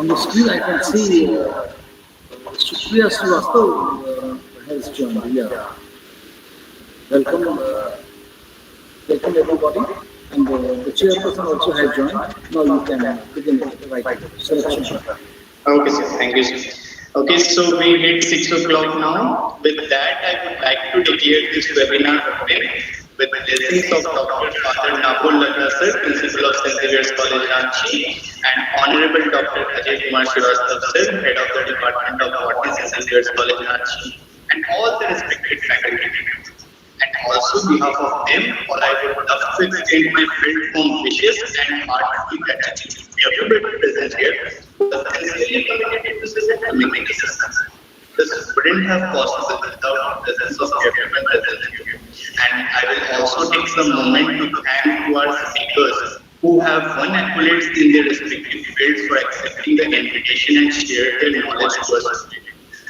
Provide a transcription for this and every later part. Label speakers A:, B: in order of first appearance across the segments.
A: on the screen I can see Supriya Srivastava has joined. Yeah. Welcome, welcome everybody. And the chairperson also has joined. Now you can begin the right selection.
B: Okay, sir. Thank you, sir. Okay, so we hit 6 o'clock now. With that, I would like to declare this webinar open with blessings of Dr. Father Nabul Lakra sir, Principal of St. Xavier's College, Ranchi, and Honorable Dr. Ajay Kumar Srivastav sir, Head of the Department of Botany, St. Xavier's College, Ranchi, and all the respected faculty members. And also, on behalf of them, all I would love to extend my felt wishes and heartfelt gratitude to everybody present here who are sincerely committed to this academic success. This wouldn't have possible without the presence of everyone present here. And I will also take some moment to thank to our speakers who have won accolades in their respective fields for accepting the invitation and share their knowledge to us today.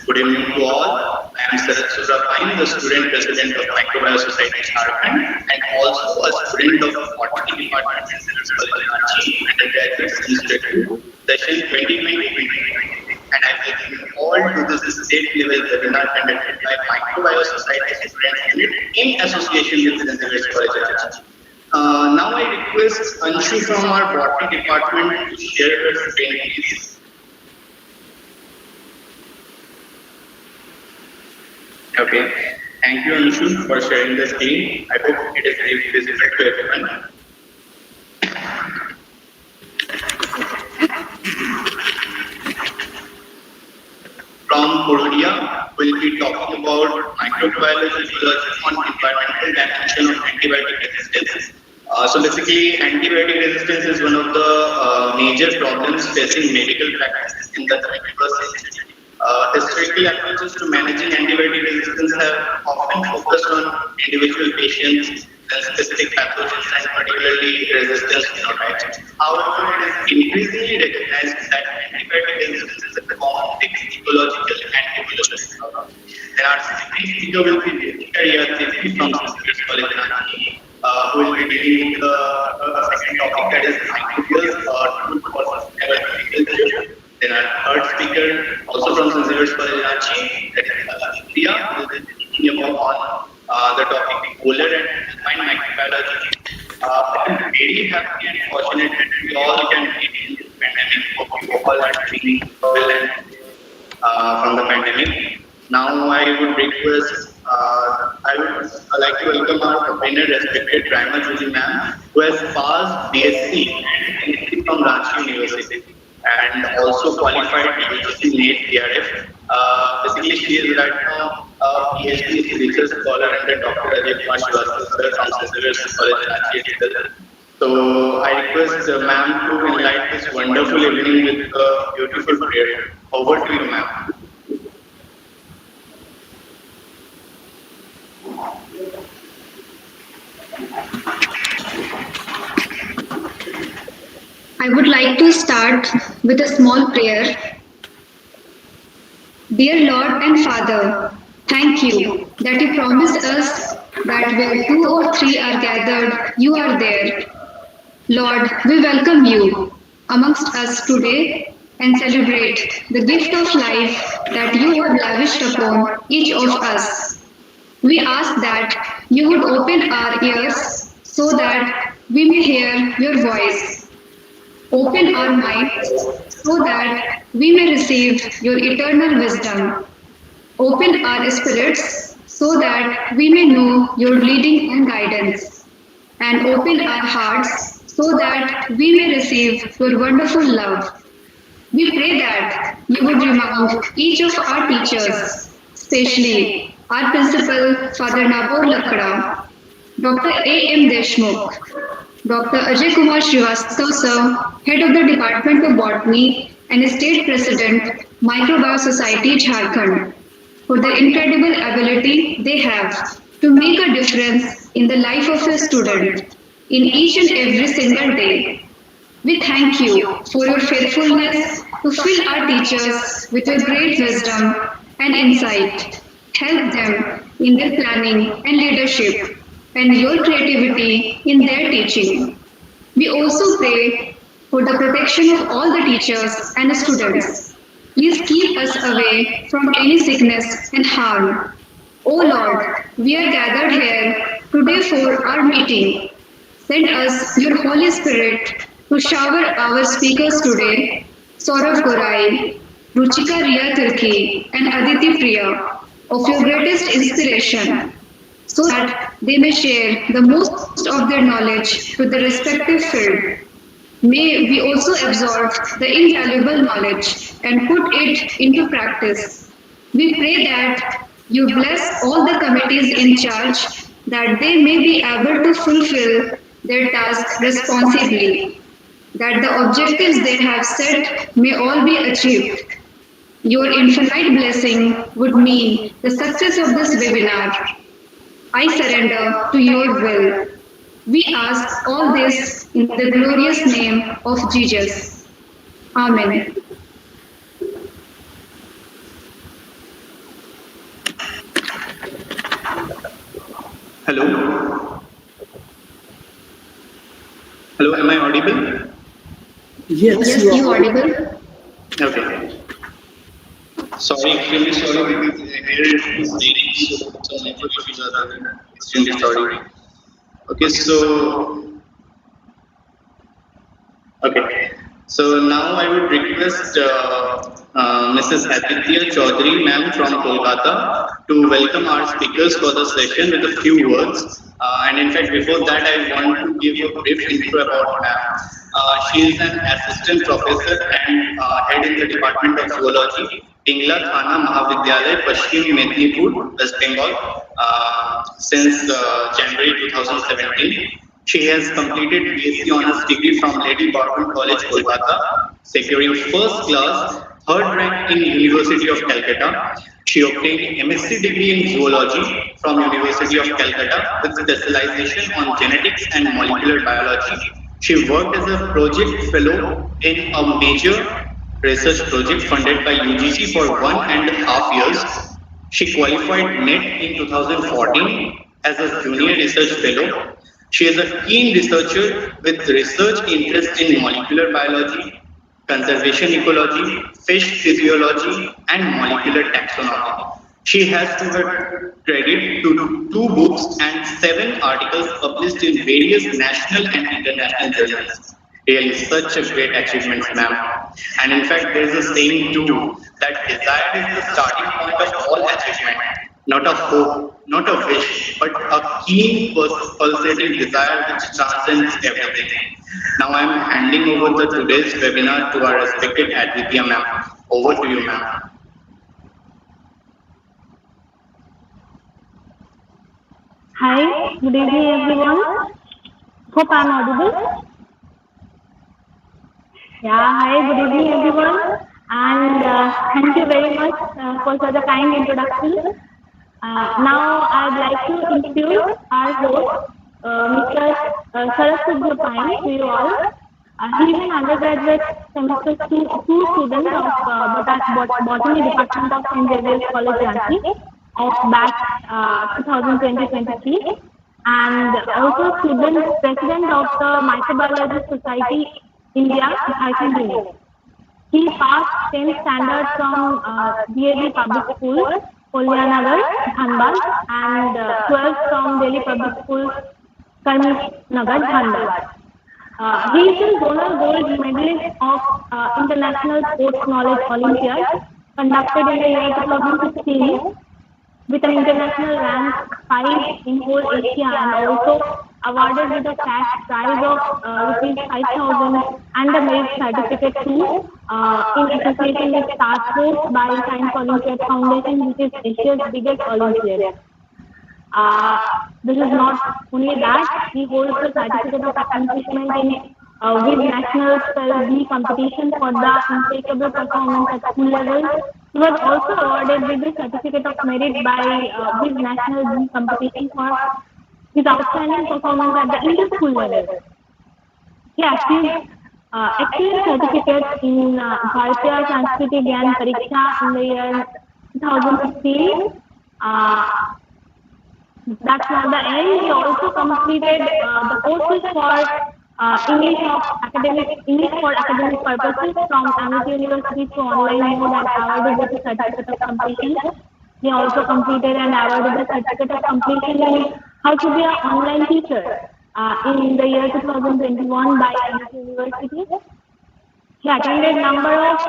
B: Good evening to all. I am Sarat Surapain, the student president of Microbiome Society Jharkhand, and also a student of Botany Department in College Ranchi, undergraduate semester 2, session 2020-2021. And I welcome you all to this state level webinar conducted by Microbiome Society Students Unit in association with St. Xavier's College Ranchi. Now I request Anshu from our Botany Department to share her screen, please. Okay, thank you Anshu for sharing the screen. I hope it is very visible to everyone. From Korea, we'll be talking about microbiology on environmental dimension of antibiotic resistance. So basically, antibiotic resistance is one of the major problems facing medical practice in the 21st century. Historical approaches to managing antibiotic resistance have often focused on individual patients and specific pathogens and particularly resistance phenotypes. However, it is increasingly recognized that antibiotic resistance is a complex ecological and evolutionary problem. Then our second speaker will be Deepika Yatsevi from St. Xavier's College, Ranchi, who will be dealing with the second topic, that is microbials or for sustainable agriculture. Then our third speaker, also from St. Xavier's College, Ranchi, that is Priya, who will be speaking about the topic polar and alpine microbiology. I'm very happy and fortunate that we all can be in this pandemic. Hope you all are doing well and from the pandemic. Now I would request, I would like to welcome our winner, respected Rima Julie ma'am, who has passed BSc and MSc from Ranchi University, and also qualified UGC NET PRF. Basically, she is right now a PhD research scholar under Dr. Ajay Kumar Srivastava sir from St. Xavier's College, Ranchi. So I request ma'am to enlighten this wonderful evening with a beautiful prayer. Over to you, ma'am.
C: I would like to start with a small prayer. Dear Lord and Father, thank you that you promised us that where 2 or 3 are gathered, you are there. Lord, we welcome you amongst us today and celebrate the gift of life that you have lavished upon each of us. We ask that you would open our ears so that we may hear your voice. Open our minds so that we may receive your eternal wisdom. Open our spirits so that we may know your leading and guidance. And open our hearts so that we may receive your wonderful love. We pray that you would remind each of our teachers, especially our principal, Father Nabul Lakra, Dr. A.M. Deshmukh, Dr. Ajay Kumar Srivastava sir, Head of the Department of Botany and State President, Microbiome Society Jharkhand, for the incredible ability they have to make a difference in the life of a student in each and every single day. We thank you for your faithfulness to fill our teachers with your great wisdom and insight. Help them in their planning and leadership and your creativity in their teaching. We also pray for the protection of all the teachers and students. Please keep us away from any sickness and harm. O Lord, we are gathered here today for our meeting. Send us your Holy Spirit to shower our speakers today, Saurav Gorai, Ruchika Riya Turki, and Aditi Priya, of your greatest inspiration, so that they may share the most of their knowledge to the respective field. May we also absorb the invaluable knowledge and put it into practice. We pray that you bless all the committees in charge, that they may be able to fulfill their task responsibly, that the objectives they have set may all be achieved. Your infinite blessing would mean the success of this webinar. I surrender to your will. We ask all this in the glorious name of Jesus. Amen.
B: Hello. Hello, am I audible?
A: Yes,
C: Yes, you audible?
B: Okay. Sorry, extremely sorry because here is dating, so some network issues are there. Extremely sorry. Okay, okay. So now I would request Mrs. Aditya Chaudhary, ma'am from Kolkata, to welcome our speakers for the session with a few words. And in fact, before that, I want to give a brief intro about ma'am. She is an assistant professor and head in the Department of Zoology, Tingla Thana Mahavidyalay, Paschim Mednipur, West Bengal, since January 2017. She has completed BSc Honours degree from Lady Bourbon College, Kolkata, securing first class, third rank in University of Calcutta. She obtained MSc degree in zoology from University of Calcutta with specialization on genetics and molecular biology. She worked as a project fellow in a major research project funded by UGC for 1.5 years. She qualified NET in 2014 as a junior research fellow. She is a keen researcher with research interest in molecular biology, conservation ecology, fish physiology, and molecular taxonomy. She has to her credit to 2 books and 7 articles published in various national and international journals. Really, such a great achievement, ma'am. And in fact, there is a saying too that desire is the starting point of all achievement. Not a hope, not a wish, but a keen, pulsating desire which transcends everything. Now I am handing over the today's webinar to our respected Aditya ma'am. Over to you, ma'am.
D: Hi, good evening everyone. Hope I'm audible. Yeah, hi, good evening everyone. And thank you very much for such a kind introduction. Now I'd like to introduce our host, Mr. Saraswat Gopani, to you all. He is an undergraduate semester two student of Botany Department of St. Xavier's College, Ranchi, of batch 2020-23, and also student president of the Microbiology Society India, Jharkhand unit. He passed 10th standard from DAV Public School, Kalyanagar, Dhanbad, and 12th from Delhi Public School, Karmnagar, Dhanbad. He is a zonal gold medalist of International Sports Knowledge Olympiad conducted in the year 2016 with an international rank 5 in whole Asia, and also awarded with a cash prize of rupees 5,000 and a merit certificate too, in association with Task Force by Science Olympiad Foundation, which is Asia's biggest Olympiad. This is not only that, he holds the certificate of accomplishment in with National Spell B competition for the impeccable performance at school level. He was also awarded with the certificate of merit by with National B competition for his outstanding performance at the inter-school level. He achieved excellent certificates in Bharatiya Sanskriti Gyan Pariksha in the year 2016. That's not the end. He also completed the courses for English for academic purposes from Amity University to online mode and awarded with a certificate of completion. He also completed and awarded the certificate of completion in how to be an online teacher in the year 2021 by Amity University. He attended number of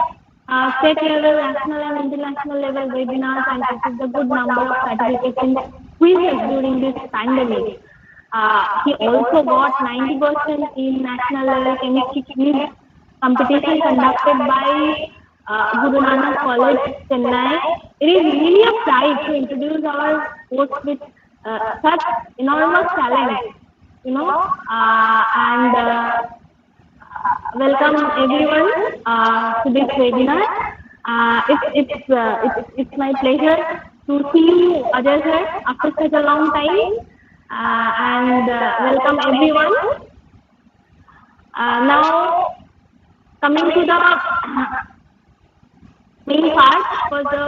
D: state level, national and international level webinars and received a good number of certificates in quizzes during this pandemic. He also got 90% in national level chemistry quiz competition conducted by Guru Nanak College, Chennai. It is really a pride to introduce our post with such enormous talent, welcome everyone to this webinar. It's my pleasure to see you, Ajay sir, after such a long time. Welcome everyone. Now, coming to the main part for the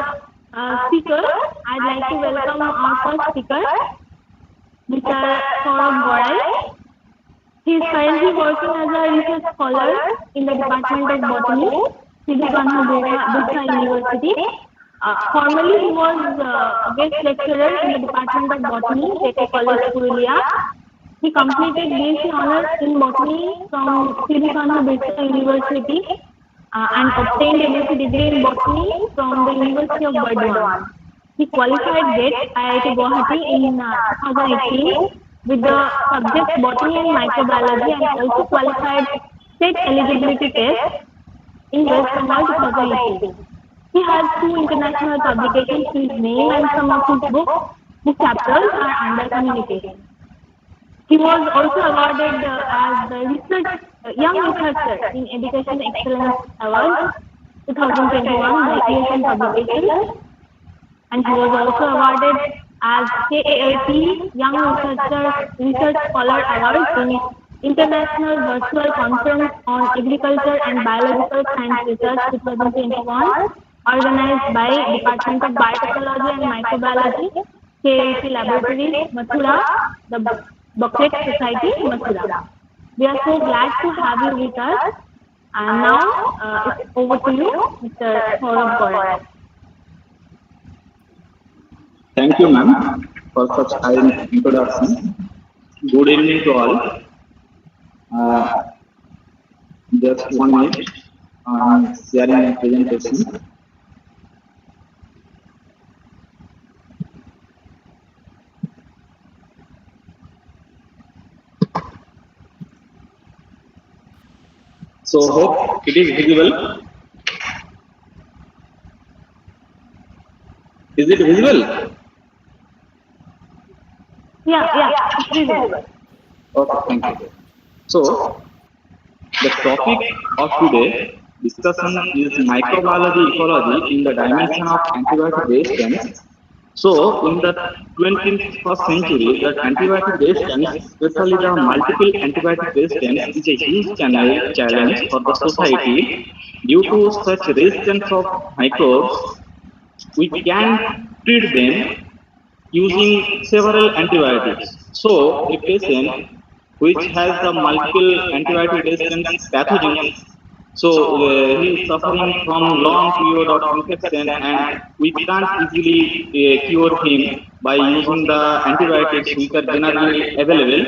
D: speaker, I'd like to welcome our first speaker, Mr. Saurabh Gorai. He is currently working as a research scholar in the Department of Botany, Sri Kanhu Birsa University. Formerly, he was a guest lecturer in the Department of Botany, Tete College, Purulia. He completed BSc Honours in Botany from Sri Kanhu Birsa University and obtained MSc degree in Botany from the University of Burdwan. He qualified GATE IIT Guwahati in 2018 with the subjects botany and microbiology, and also qualified state eligibility test in West Bengal 2018. He has 2 international publications to his name, and some of his book chapters are under communication. He was also awarded as the Young Researcher in Education Excellence Award 2021 by ESN Publications, and he was also awarded as KALP Young Research Scholar Award in International Virtual Conference on Agriculture and Biological Science Research 2021, organized by Department of Biotechnology and Microbiology, KALP Laboratories, Mathura, the Bucklet Society, Mathura. We are so glad to have you with us. And now it's over to you, Mr. Saurabh Gorai.
E: Thank you, ma'am, for such kind introduction. Good evening to all. Just 1 minute on sharing my presentation. So, hope it is visible. Is it visible?
D: Yeah, it's visible.
E: Okay, thank you. So, the topic of today discussion is microbiology ecology in the dimension of antibiotic resistance. So, in the 21st century, the antibiotic resistance, especially the multiple antibiotic resistance, is a huge challenge for the society. Due to such resistance of microbes, we can treat them using several antibiotics. So, a patient which has the multiple antibiotic resistance pathogens, so he is suffering from long period of infection, and we can't easily cure him by using the antibiotics which are generally available.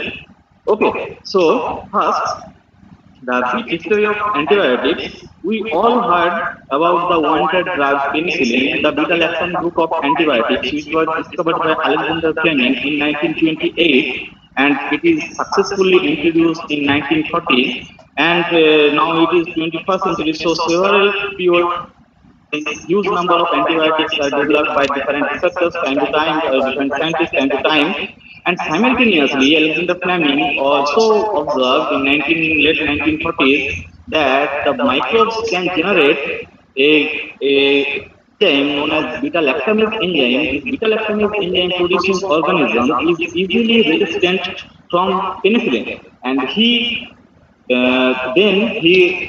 E: Okay, so first, the brief history of antibiotics. We all heard about the wanted drug penicillin, the beta-lactam group of antibiotics, which was discovered by Alexander Fleming in 1928, and it is successfully introduced in 1940. And now it is 21st century, so several huge number of antibiotics are developed by different researchers time to time, different scientists time to time. And simultaneously, Alexander Fleming also observed in late 1940s that the microbes can generate a enzyme known as beta-lactamase enzyme. This beta-lactamase enzyme producing organism is easily resistant from penicillin, and then he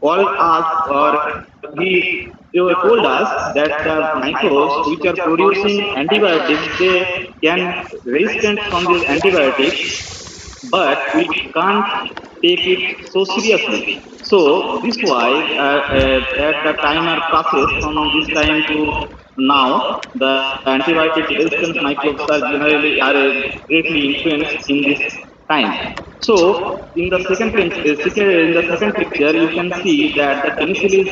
E: called us, or he told us that the microbes which are producing antibiotics, they can resistant from these antibiotics but we can't take it so seriously. So this why at the timer process from this time to now, the antibiotic resistance microbes are generally are greatly influenced in this time. So in the in the second picture, you can see that the penicillin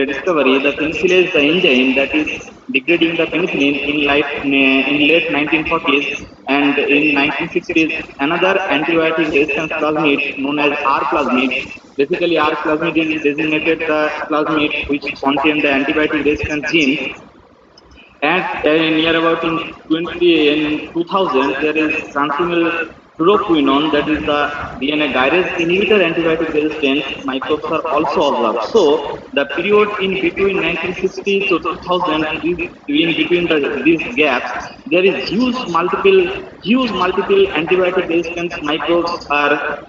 E: discovery, the penicillin is the enzyme that is degrading the penicillin in late 1940s, and in 1960s, another antibiotic resistance plasmid known as R plasmid. Basically, R plasmid is designated the plasmid which contain the antibiotic resistance genes, and near about in 2000, there is transdermal fluoroquinolone, that is the DNA gyrase inhibitor antibiotic resistance microbes are also observed. So the period in between 1960 to 2000, in between these gaps, there is huge multiple antibiotic resistance microbes are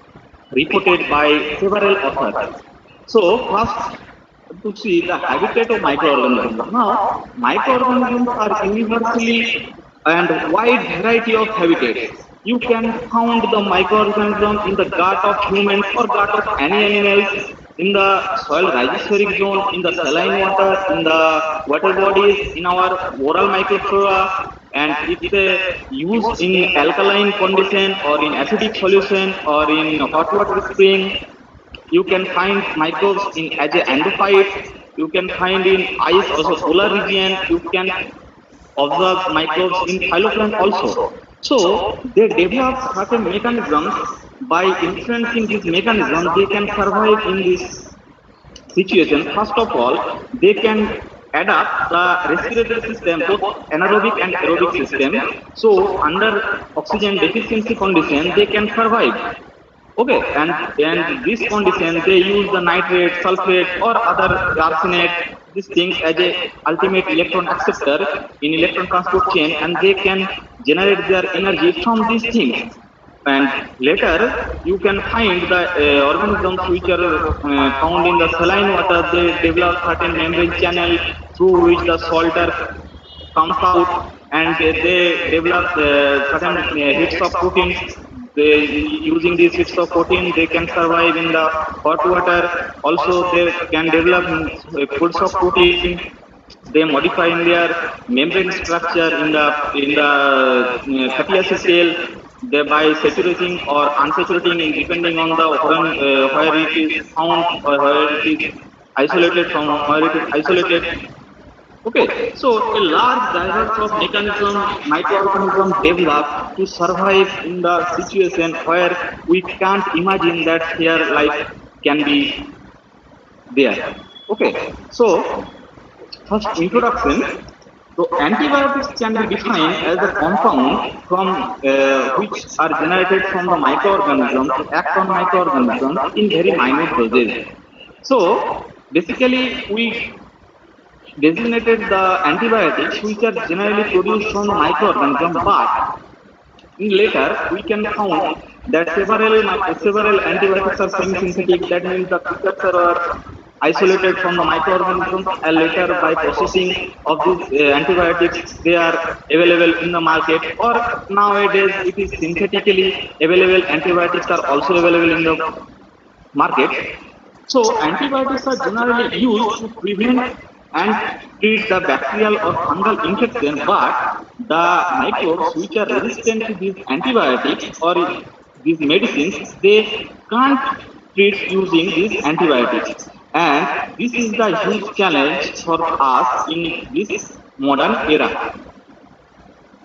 E: reported by several authors. So first, to see the habitat of microorganisms. Now, microorganisms are universally and wide variety of habitats. You can find the microorganism in the gut of humans or gut of any animals, in the soil rhizospheric zone, in the saline water, in the water bodies, in our oral microflora, and it's used in alkaline condition or in acidic solution or in hot water spring. You can find microbes in as a endophytes. You can find in ice, also polar region. You can observe microbes in phytoplankton also. So they develop certain mechanisms. By influencing this mechanism, they can survive in this situation. First of all, they can adapt the respiratory system, both anaerobic and aerobic system. So under oxygen deficiency condition, they can survive. Okay, and this condition they use the nitrate, sulfate, or other arsenate, these things as a ultimate electron acceptor in electron transport chain, and they can generate their energy from these things. And later you can find the organisms which are found in the saline water. They develop certain membrane channel through which the salter comes out, and they develop certain hits of proteins. They, using these hits of protein, they can survive in the hot water. Also, they can develop foods of protein. They modify in their membrane structure in the fatty acid cell, thereby saturating or unsaturating depending on the where it is found or where it is isolated from where it is isolated. Okay, so a large diverse of mechanism, microorganisms develop to survive in the situation where we can't imagine that here life can be there. Okay, so first introduction. So antibiotics can be defined as a compound from which are generated from the microorganism to act on microorganisms in very minute doses. So basically, we designated the antibiotics which are generally produced from the microorganism, but in later we can found that several antibiotics are semi-synthetic. That means the precursor are isolated from the microorganism, and later by processing of these antibiotics they are available in the market, or nowadays it is synthetically available antibiotics are also available in the market. So antibiotics are generally used to prevent and treat the bacterial or fungal infection, but the microbes which are resistant to these antibiotics or these medicines, they can't treat using these antibiotics. And this is the huge challenge for us in this modern era.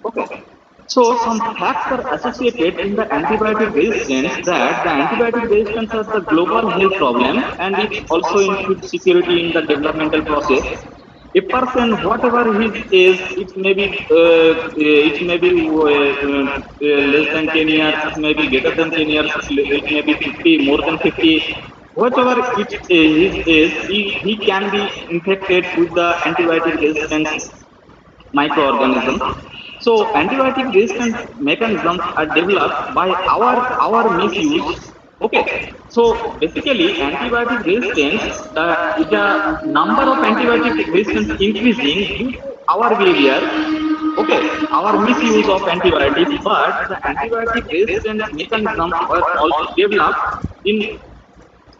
E: Okay. So some facts are associated in the antibiotic resistance, that the antibiotic resistance is the global health problem, and it also includes security in the developmental process. A person, whatever his age, it may be less than 10 years, it may be greater than 10 years, it may be 50, more than 50. Whatever his age, he can be infected with the antibiotic resistance microorganisms. So antibiotic resistance mechanisms are developed by our misuse. Okay, so basically antibiotic resistance, the number of antibiotic resistance increasing due to our behavior. okay, our misuse of antibiotics, but the antibiotic resistance mechanism were also developed in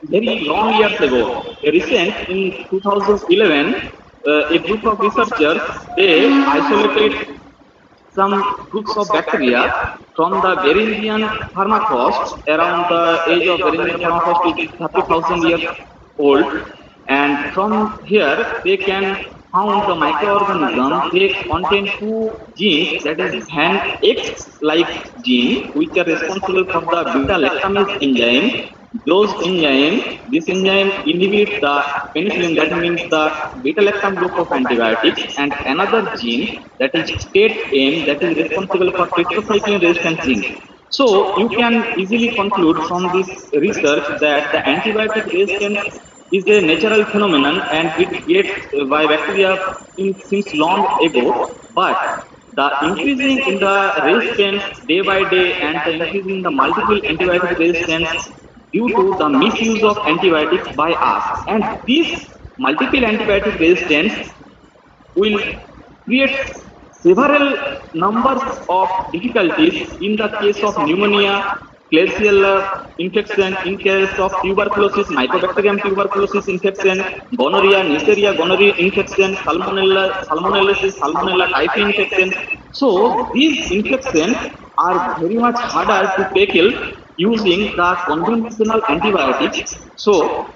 E: very long years ago. A recent in 2011, a group of researchers they isolated some groups of bacteria from the Beringian permafrost. Around the age of Beringian permafrost is 30,000 years old, and from here they can found the microorganism. They contain two genes, that is VAN X-like gene, which are responsible for the beta lactamase enzyme. This enzyme inhibits the penicillin, that means the beta lactam group of antibiotics, and another gene that is TATE-M that is responsible for tetracycline resistant gene. So you can easily conclude from this research that the antibiotic resistance is a natural phenomenon and it gets by bacteria since long ago, but the increasing in the resistance day by day and the increasing the multiple antibiotic resistance due to the misuse of antibiotics by us, and this multiple antibiotic resistance will create several numbers of difficulties in the case of pneumonia, Klebsiella infection, in case of tuberculosis, Mycobacterium tuberculosis infection, gonorrhea, Neisseria gonorrhea infection, salmonellosis, Salmonella typhi infection. So these infections are very much harder to tackle using the conventional antibiotics. So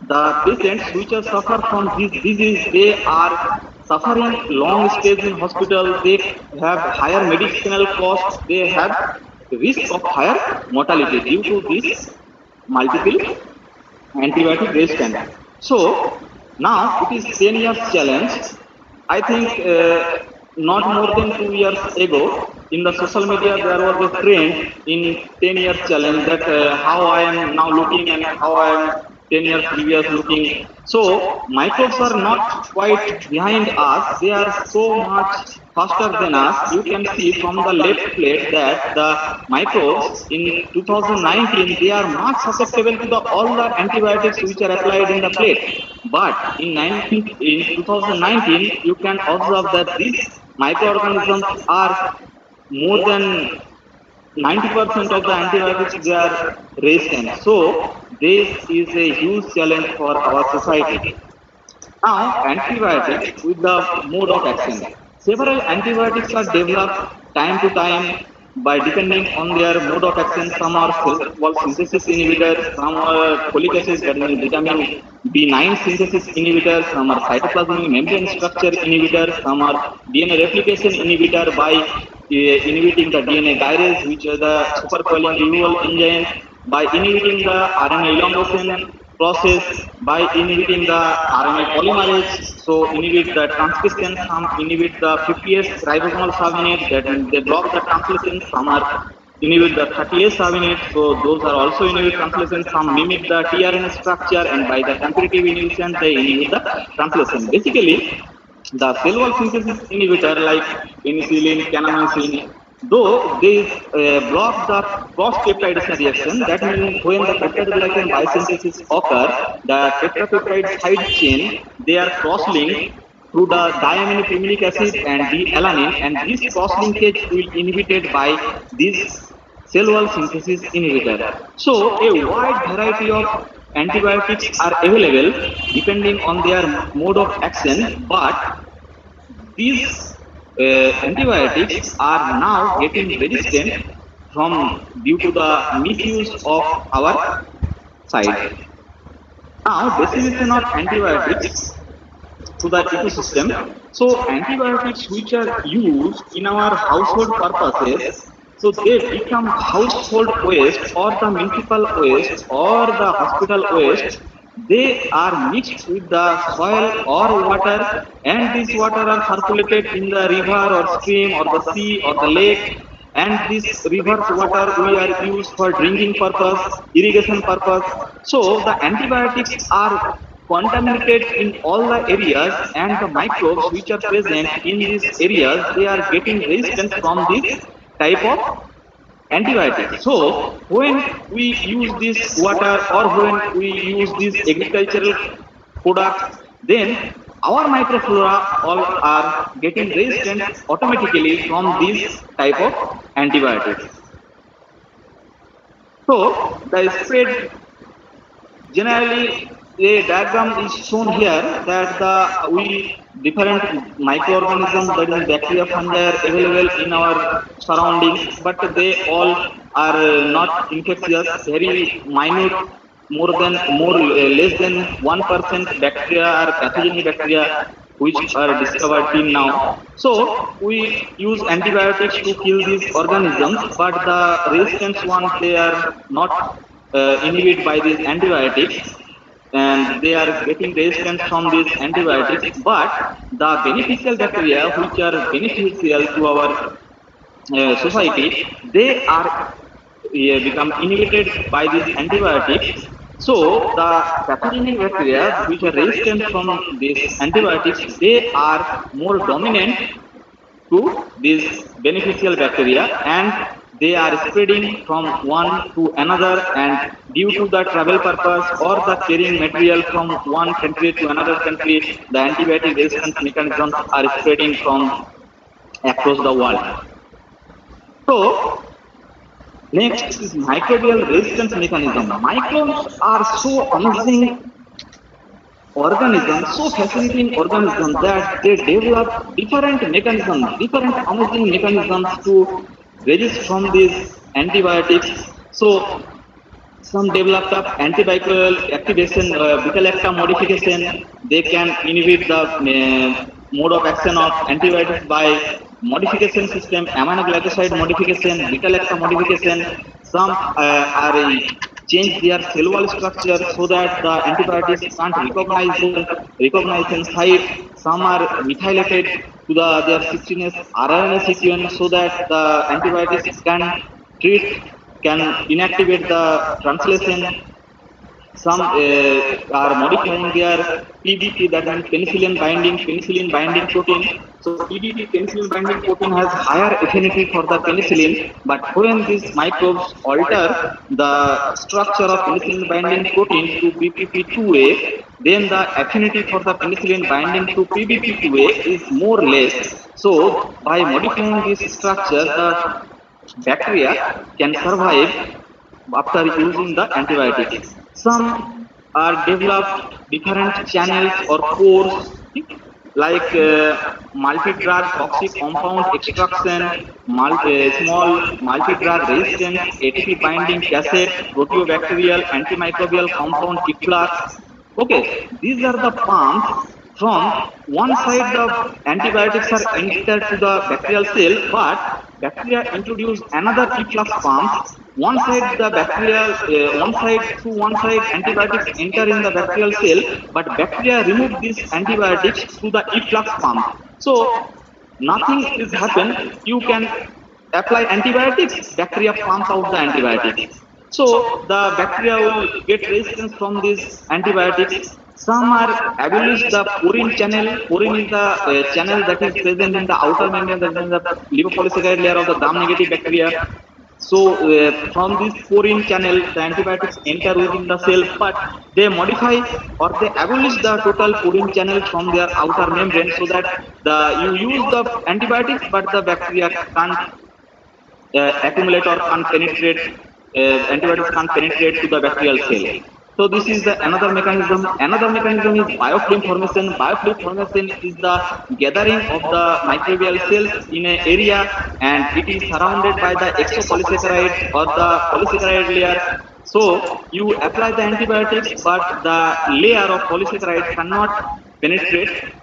E: the patients which are suffer from this disease, they are suffering long stays in hospital, they have higher medicinal costs, they have risk of higher mortality due to this multiple antibiotic resistance. So now it is 10 years challenge. I think not more than 2 years ago in the social media there was a trend in 10 years challenge that how I am now looking and how I am 10 years previous looking. So microbes are not quite behind us, they are so much faster than us. You can see from the left plate that the microbes in 2019 they are much susceptible to all the antibiotics which are applied in the plate. But in 2019 you can observe that these microorganisms are more than 90% of the antibiotics they are resistant. So this is a huge challenge for our society. Now antibiotics with the mode of action. Several antibiotics are developed time to time by depending on their mode of action. Some are cell synthesis inhibitors, some are folic acid, that means vitamin B9 synthesis inhibitors, some are cytoplasmic membrane structure inhibitors, some are DNA replication inhibitor by inhibiting the DNA gyrase, which are the supercoiling removal enzymes, by inhibiting the RNA elongation process, by inhibiting the RNA polymerase, so inhibit the transcription, some inhibit the 50S ribosomal subunit, that means they block the translation, some are inhibit the 30S subunit, so those are also inhibit translation, some mimic the tRNA structure, and by the competitive inhibition they inhibit the translation. Basically, the cell wall synthesis inhibitor like penicillin, kanamycin, though they block the cross-peptidation reaction, that means when the peptidoglycan biosynthesis occur, the tetrapeptide side chain, they are cross-linked through the diaminopiminic acid and D-alanine, and this cross-linkage will be inhibited by this cell wall synthesis inhibitor. So a wide variety of antibiotics are available depending on their mode of action, but these antibiotics are now getting resistant from due to the misuse of our side. Now, decimation of antibiotics to the ecosystem. So antibiotics which are used in our household purposes, so they become household waste or the municipal waste or the hospital waste. They are mixed with the soil or water, and these water are circulated in the river or stream or the sea or the lake, and this river's water we are used for drinking purpose, irrigation purpose. So the antibiotics are contaminated in all the areas, and the microbes which are present in these areas, they are getting resistance from this type of antibiotics. So when we use this water or when we use this agricultural product, then our microflora all are getting resistant automatically from this type of antibiotics. So the spread, generally a diagram is shown here that the different microorganisms, that is bacteria, fungi, are available in our surroundings, but they all are not infectious, very minute, less than 1% bacteria or pathogenic bacteria which are discovered till now. So we use antibiotics to kill these organisms, but the resistant ones, they are not inhibited by these antibiotics, and they are getting resistant from these antibiotics. But the beneficial bacteria which are beneficial to our society, they are become inhibited by these antibiotics. So the pathogenic bacteria which are resistant from these antibiotics, they are more dominant to these beneficial bacteria, and they are spreading from one to another, and due to the travel purpose or the carrying material from one country to another country, the antibiotic resistance mechanisms are spreading from across the world. So next is microbial resistance mechanism. Microbes are so amazing organisms, so fascinating organisms, that they develop different amazing mechanisms to resist from these antibiotics. So some developed of antibacterial activation, beta-lactam modification. They can inhibit the mode of action of antibiotics by modification system, aminoglycoside modification, beta-lactam modification. Some are change their cell wall structure so that the antibiotics can't recognition site. Some are methylated to their 16S RNA sequence so that the antibiotics can inactivate the translation. Some are modifying their PBP, that means penicillin binding protein. So PBP, penicillin binding protein, has higher affinity for the penicillin, but when these microbes alter the structure of penicillin binding protein to BPP2A, then the affinity for the penicillin binding to PBP2A is more or less. So by modifying this structure, the bacteria can survive after using the antibiotics. Some are developed different channels or pores, like multi-drug toxic compound extraction, small multi-drug resistance, ATP binding cassette, proteobacterial, antimicrobial compound efflux. Okay, these are the pumps. From one side, the antibiotics are entered to the bacterial cell, but bacteria introduce another efflux pump. One side antibiotics enter in the bacterial cell, but bacteria remove these antibiotics through the efflux pump. So nothing is happen. You can apply antibiotics, bacteria pump out the antibiotics. So the bacteria will get resistance from these antibiotics. Some are abolish the porine channel. Porine is the channel that is present in the outer membrane, that is the lipopolysaccharide layer of the gram-negative bacteria. So from this porine channel, the antibiotics enter within the cell, but they modify or they abolish the total porine channel from their outer membrane, so that you use the antibiotics, but the bacteria can't accumulate or can't penetrate. Antibiotics can't penetrate to the bacterial cell. So this is another mechanism. Another mechanism is biofilm formation. Biofilm formation is the gathering of the microbial cells in an area, and it is surrounded by the exopolysaccharide or the polysaccharide layer. So you apply the antibiotics, but the layer of polysaccharide cannot penetrate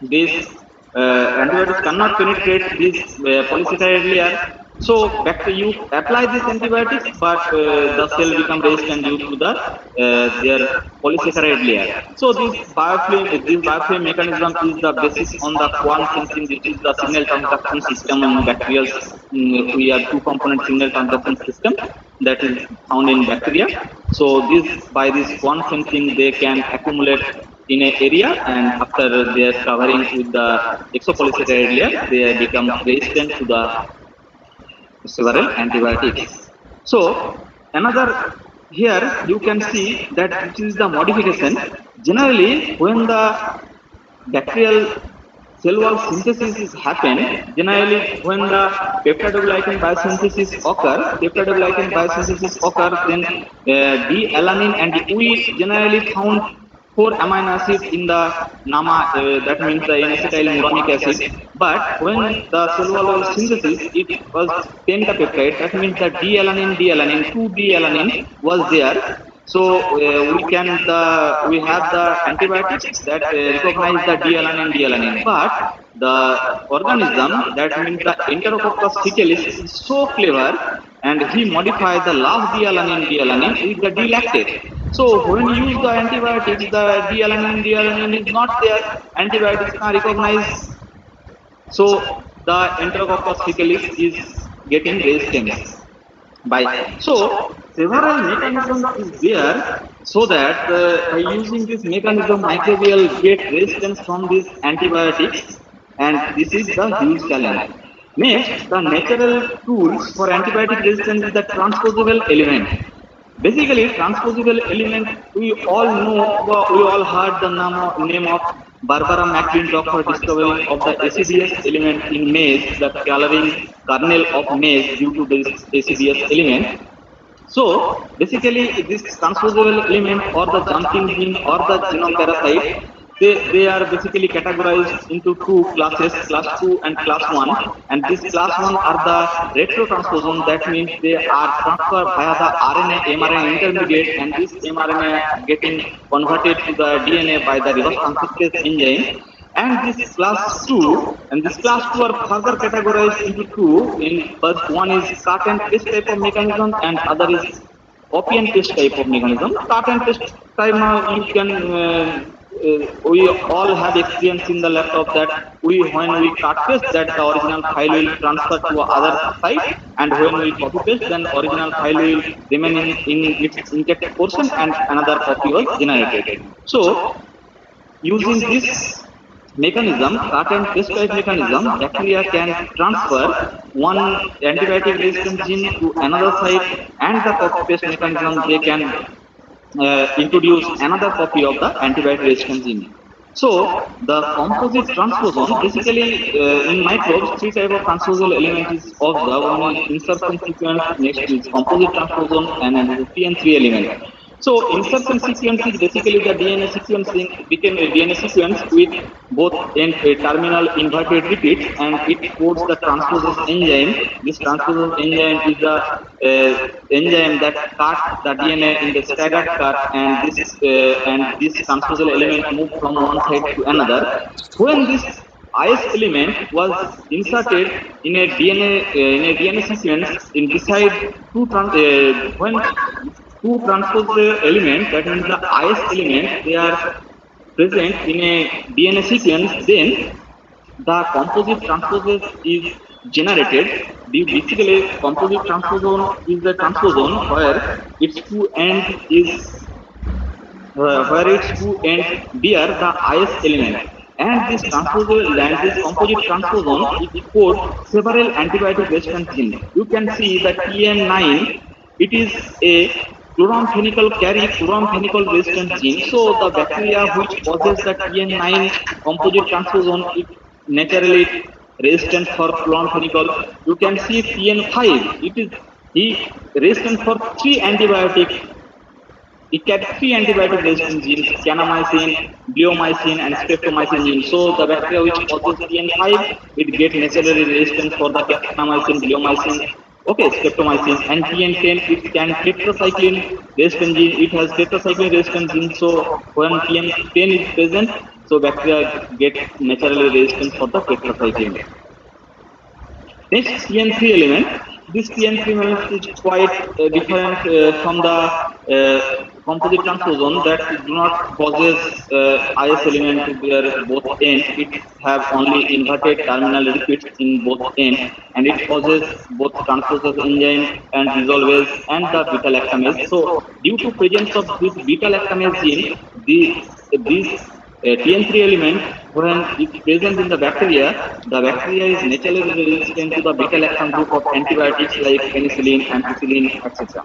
E: this. Antibiotics cannot penetrate this polysaccharide layer. So you apply this antibiotics, but the cell become resistant due to their polysaccharide layer. So this biofilm mechanism is the basis on the Quan sensing, which is the signal transduction system in bacteria. We have two-component signal transduction system that is found in bacteria. So by this Quan sensing, they can accumulate in an area, and after they are covering with the exopolysaccharide layer, they become resistant to the several antibiotics. So another, here you can see that this is the modification. Generally, when the bacterial cell wall synthesis happen generally when the peptidoglycan biosynthesis occur, then D-alanine, and we generally found 4 amino acids in the NAMA, that means the N-acetylmuronic acid. But when the cell wall synthesis, it was pentapeptide, that means the D-alanine, 2D-alanine was there. So we have the antibiotics that recognize the D-alanine, but the organism, that means the Enterococcus faecalis, is so clever, and he modified the last D-alanine with the D-lactate. So when you use the antibiotics, the D-alanine is not there. Antibiotics can recognize. So the Enterococcus faecalis is getting resistance. So several mechanisms is there, so that by using this mechanism, microbial get resistance from these antibiotics, and this is the huge challenge. Next, the natural tools for antibiotic resistance is the transposable element. Basically, transposable element, we all know, we all heard the name of Barbara McClintock for discovering of the ACDS element in maize, the coloring kernel of maize due to this ACDS element. So basically, this transposable element or the jumping gene or the genome parasite, they are basically categorized into 2 classes, class 2 and class 1. And this class 1 are the retrotransposon, that means they are transferred via the RNA mRNA intermediate, and this mRNA getting converted to the DNA by the reverse transcriptase enzyme. And this class 2 are further categorized into 2. First one is cut and paste type of mechanism, and other is copy and paste type of mechanism. Cut and paste type, now you can we all have experience in the laptop that when we cut paste, that the original file will transfer to other site, and when we copy paste, then original file will remain in its intact portion and another copy was generated. So using this mechanism, cut and paste type mechanism, bacteria can transfer one antibiotic resistant gene to another site, and the copy paste mechanism, they can introduce another copy of the antibiotic resistant gene. So the composite transposon, basically in microbes, 3 type of transposable element is observed. One is insertion sequence, next is composite transposon, and then the PN3 element. So insertion sequence is basically the DNA sequencing became a DNA sequence with both end terminal inverted repeats, and it codes the transposase enzyme. This transposase enzyme is the enzyme that cuts the DNA in the staggered cut, and this transposable element moves from one side to another. When this IS element was inserted in a DNA sequence in beside when 2 transposable elements, that means the IS element, they are present in a DNA sequence, then the composite transposase is generated. Basically, composite transposon is the transposon where its 2 ends bear the IS element. And this composite transposon, it codes several antibiotic resistant genes. You can see that TN9, it is a chloramphenicol resistant gene. So the bacteria which possess the TN9 composite transposon is naturally resistant for chloramphenicol. You can see TN5, it is resistant for 3 antibiotics. It carries 3 antibiotic resistant genes: kanamycin, bleomycin, and streptomycin genes. So the bacteria which possesses TN5, it gets naturally resistant for the kanamycin, bleomycin, streptomycin, and TN10, it can tetracycline resistant gene. It has tetracycline resistant gene. So when TN10 is present, so bacteria get naturally resistant for the tetracycline. Next, TN3 element. This TN3 element is quite different from the composite transposon that do not possess IS element to their both ends. It have only inverted terminal repeats in both ends, and it possesses both transposase enzyme and resolvase and the beta-lactamase. So due to presence of this beta-lactamase gene, this TN3 element, when it is present in the bacteria is naturally resistant to the beta-lactam group of antibiotics like penicillin, ampicillin, etc.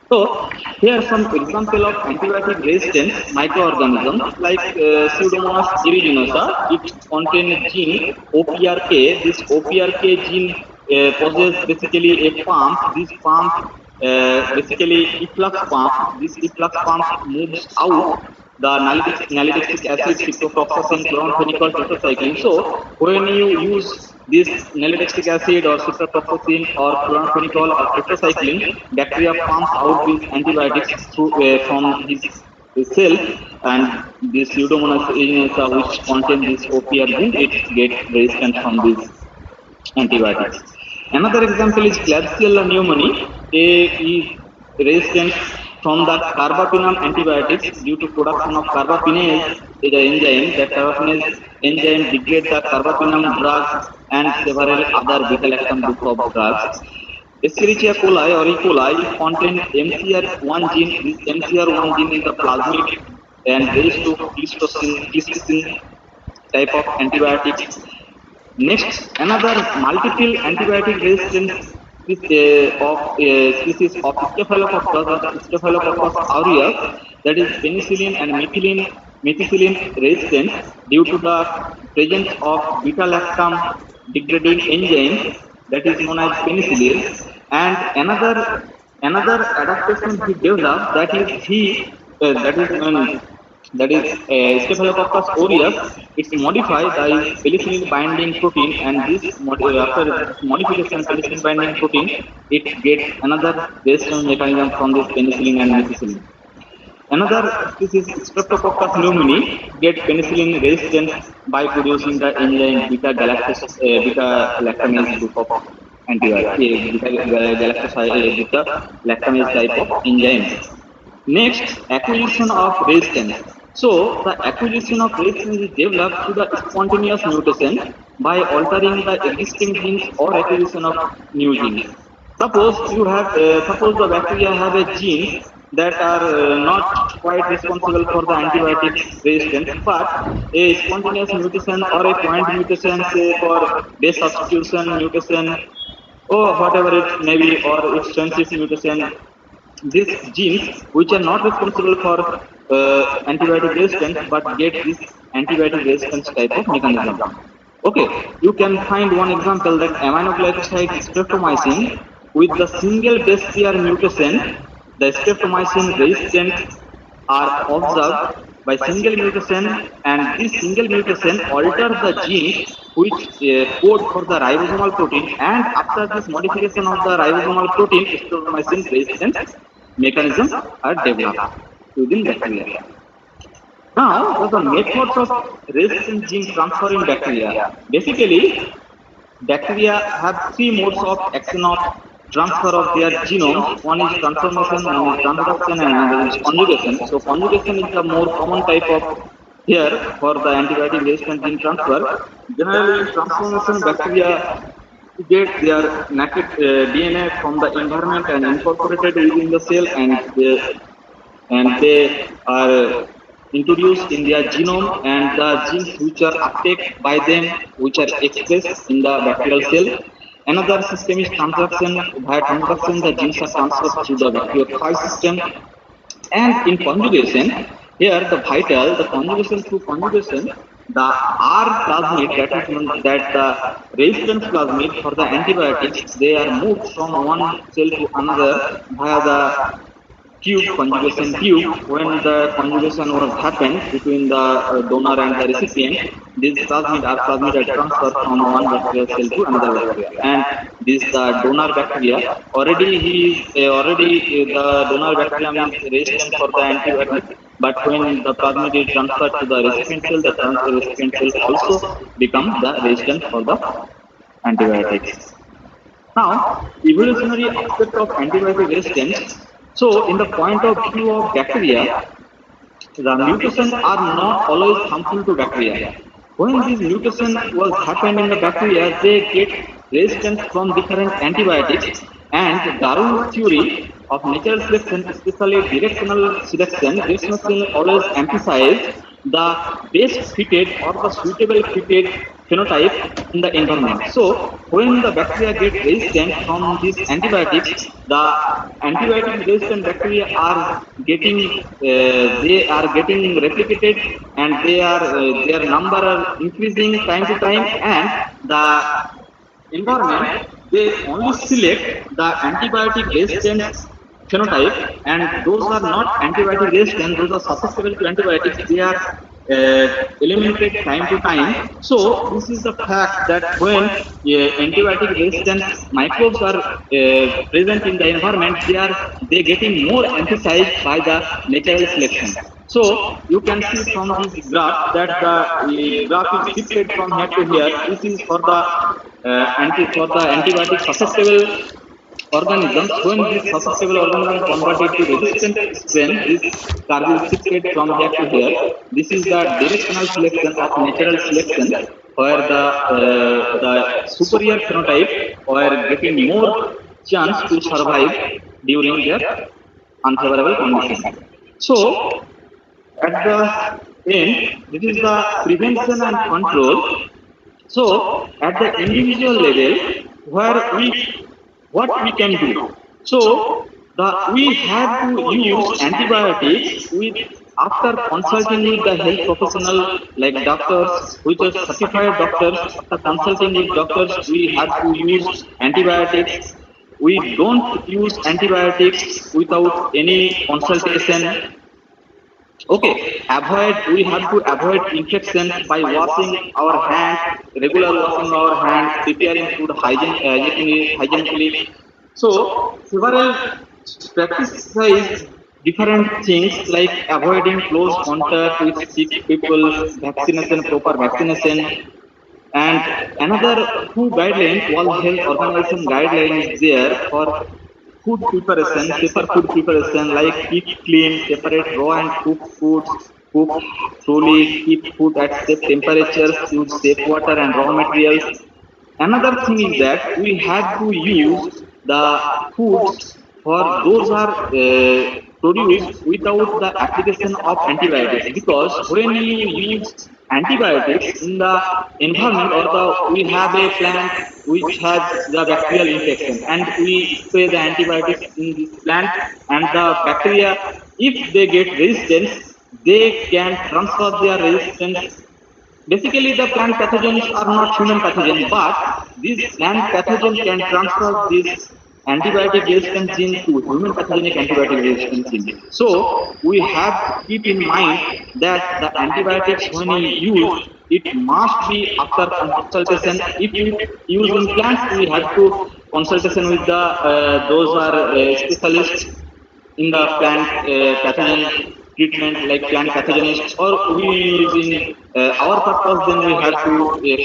E: So here some example of antibiotic resistance microorganisms like Pseudomonas aeruginosa. It contains a gene OPRK. This OPRK gene possesses basically a pump. This pump basically efflux pump. This efflux pump moves out the nalidixic acid, ciprofloxacin, chloramphenicol, tetracycline. So when you use this nalidixic acid or ciprofloxacin or chloramphenicol or tetracycline, bacteria pumps out these antibiotics through from his cell, and this Pseudomonas aeruginosa, which contain this OPR gene, it gets resistant from these antibiotics. Another example is Klebsiella pneumoniae. Is resistant from the carbapenem antibiotics due to production of carbapinase, the enzyme. That carbapinase enzyme degrades the carbapenem drugs and several other beta-lactam group of drugs. Escherichia coli or E. coli contain MCR1 gene. This MCR1 gene is the plasmid and raised to clisticin type of antibiotics. Next, another multiple antibiotic resistance of species of Staphylococcus aureus, that is penicillin and methicillin resistance due to the presence of beta-lactam degrading enzymes, that is known as penicillin. And another adaptation he developed, that is Staphylococcus aureus. It's modified by penicillin binding protein, and this after modification penicillin binding protein, it gets another resistance mechanism from this penicillin and methicillin. Another species, Streptococcus pneumoniae, get penicillin resistance by producing the enzyme beta lactamase group of antibiotics, beta lactamase type of enzymes. Next, acquisition of resistance. So, the acquisition of resistance is developed through the spontaneous mutation by altering the existing genes or acquisition of new genes. Suppose the bacteria have a genes that are not quite responsible for the antibiotic resistance, but a spontaneous mutation or a point mutation, say for base substitution mutation or whatever it may be, or its transit mutation, these genes which are not responsible for antibiotic resistance but get this antibiotic resistance type of mechanism. Okay, you can find one example, that aminoglycoside streptomycin with the single base pair mutation, the streptomycin resistance are observed by single mutation, and this single mutation alters the genes which code for the ribosomal protein, and after this modification of the ribosomal protein, streptomycin resistance mechanisms are developed within bacteria. Now, the methods of resistant gene transfer in bacteria. Basically, bacteria have three modes of action of transfer of their genome. One is transformation, one is transduction, and another is conjugation. So, conjugation is the more common type of here for the antibiotic resistant gene transfer. Generally, transformation bacteria get their naked DNA from the environment and incorporated within the cell, and they are introduced in their genome, and the genes which are uptake by them, which are expressed in the bacterial cell. Another system is transduction. Via transduction, the genes are transferred through the bacteriophage system. And in conjugation, here the conjugation through conjugation, the R plasmid, that the resistance plasmid for the antibiotics, they are moved from one cell to another via the conjugation tube. When the conjugation was happened between the donor and the recipient, this plasmid R plasmid are transferred from one bacterial cell to another bacteria. And this donor bacteria already the donor bacterium is resistant for the antibiotic. But when the plasmid is transferred to the recipient cell, the recipient cell also becomes the resistant for the antibiotics. Now, evolutionary aspect of antibiotic resistance. So, in the point of view of bacteria, the mutations are not always harmful to bacteria. When this mutation was happened in the bacteria, they get resistance from different antibiotics, and Darwin's theory of natural selection, especially directional selection always emphasized the best fitted or the suitable fitted phenotype in the environment. So when the bacteria get resistant from these antibiotics, the antibiotic resistant bacteria are getting they are getting replicated, and their number are increasing time to time, and the environment, they only select the antibiotic resistant phenotype, and those are not antibiotic resistant, those are susceptible to antibiotics, they are eliminated time to time. So this is the fact that when antibiotic resistant microbes are present in the environment, they getting more emphasized by the natural selection. So you can see from this graph that the graph is shifted from here to here. This is for the antibiotic susceptible organisms. When this susceptible organism converted to resistant strain, this curve is shifted from here to here. This is the directional selection of natural selection, where the superior phenotype were getting more chance to survive during their unfavorable condition. So at the end, this is the prevention and control. So at the individual level, what we can do. So we have to use antibiotics after consulting with the health professional like doctors, which are certified doctors. After consulting with doctors, we have to use antibiotics. We don't use antibiotics without any consultation. Okay, we have to avoid infections by washing our hands, regular washing our hands, preparing food hygienically. So several practice different things like avoiding close contact with sick people, vaccination, proper vaccination. And another food guideline, World Health Organization guideline is there for food preparation, safer food preparation, like keep clean, separate raw and cooked foods, cook slowly, keep food at safe temperatures, use safe water and raw materials. Another thing is that we have to use the foods for those are produced without the application of antibiotics, because when you use antibiotics in the environment, or we have a plant which has the bacterial infection, and we spray the antibiotics in this plant, and the bacteria, if they get resistance, they can transfer their resistance. Basically, the plant pathogens are not human pathogens, but this plant pathogen can transfer this antibiotic resistant gene to human pathogenic antibiotic resistant gene. So we have to keep in mind that the antibiotics, when we use, it must be after consultation. If you use in plants, we have to consultation with the those are specialists in the plant pathogen treatment, like plant pathogenists, or we using our purpose, then we have to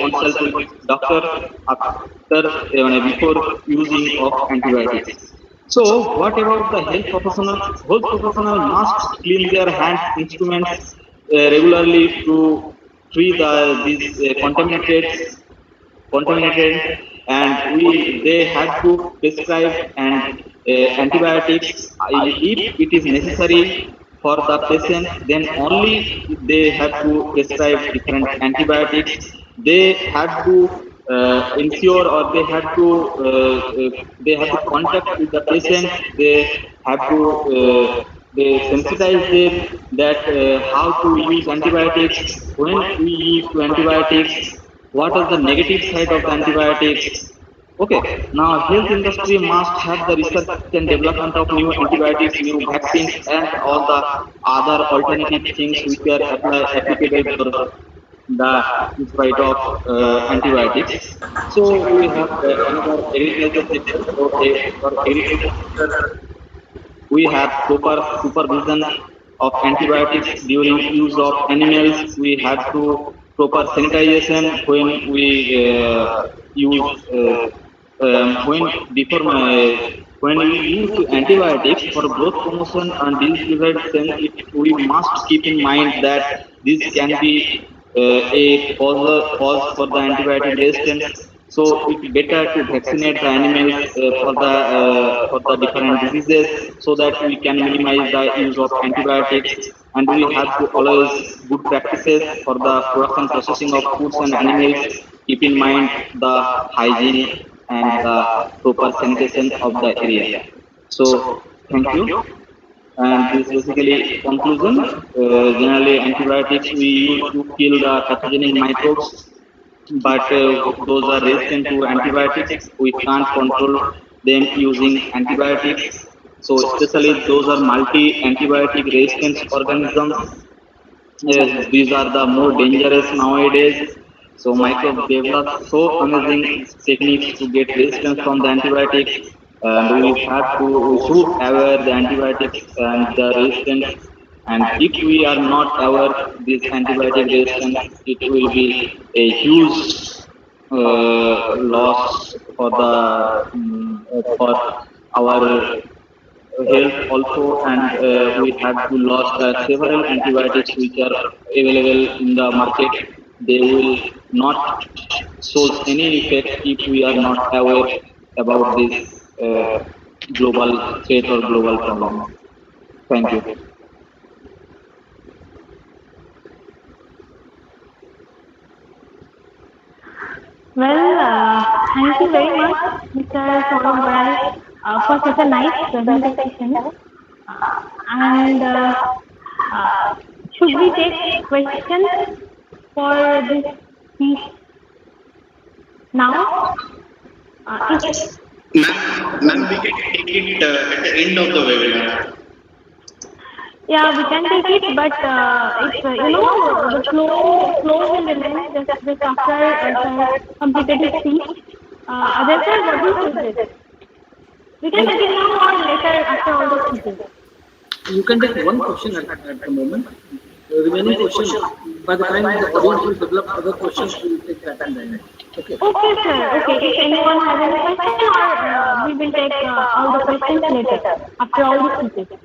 E: consult with doctor after before using of antibiotics. So what about the health professionals? Health professional must clean their hands, instruments regularly to free these contaminated, and they have to prescribe and antibiotics if it is necessary for the patient, then only they have to prescribe different antibiotics. They have to ensure, or they have to contact with the patient. They have to they sensitize them that how to use antibiotics, when we use antibiotics, what is the negative side of the antibiotics. Okay, now health industry must have the research and development of new antibiotics, new vaccines, and all the other alternative things which are applicable for the in spite of antibiotics. So we have another agriculture sector. So for agriculture sector, we have proper supervision of antibiotics during use of animals. We have to proper sanitization when we use when we use antibiotics for growth promotion and disease prevention. We must keep in mind that this can be a cause for the antibiotic resistance. So it's better to vaccinate the animals for the different diseases, so that we can minimize the use of antibiotics. and we have to always good practices for the production processing of foods and animals. Keep in mind the hygiene and the proper sanitation of the area. So thank you. And this basically conclusion. Generally, antibiotics we use to kill the pathogenic microbes, but those are resistant to antibiotics. We can't control them using antibiotics. So especially those are multi-antibiotic resistant organisms. These are the more dangerous nowadays. So microbes develop so amazing techniques to get resistance from the antibiotics, and we should aware the antibiotics and the resistance. And if we are not aware this antibiotic resistance, it will be a huge loss for the for our health also, and we had to lose the several antibiotics which are available in the market. They will not show any effect if we are not aware about this global threat or global problem. Thank you.
D: Well, thank you very much, Mr. Saurabh Barai, for such a nice presentation. And should we take questions for this piece now? If
B: Ma'am, we can take it at the end of the webinar.
D: Yeah, we can take it, but if the flow will remain just after completed his speech. Therefore, what do you suggest? We can take it now or later after all the speeches.
A: You can take one question at the moment. The remaining question, by the time the audience will develop other questions, we will take that and then. Okay.
D: Okay, sir. Okay, if anyone has any question, or we will take all the questions later after all the speeches.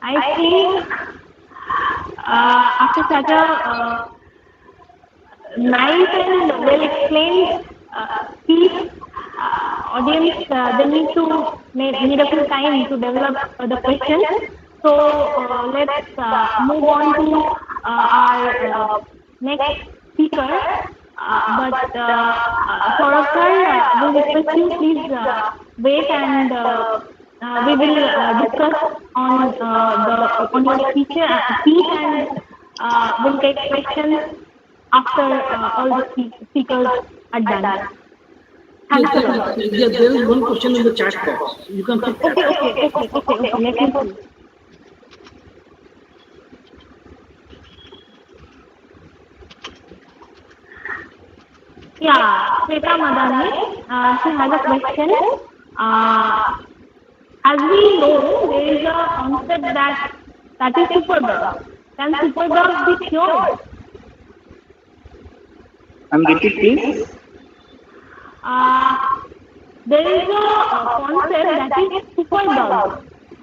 D: I think after such a nice and well explained speech, audience they need a few time to develop the questions. So let's move on to our next speaker. But Saurabh sir, we request you please wait, and we will discuss on your speech, and we'll take questions after all the speakers are done. Thank you.
A: Yeah, there is one question in the chat box. You can pick that.
D: Okay. Let me see. Yeah, Shweta Madani, she has a question. As we know, there is a concept that is superbug. Can superbug be cured?
E: Repeat, please.
D: There is a concept that is superbug.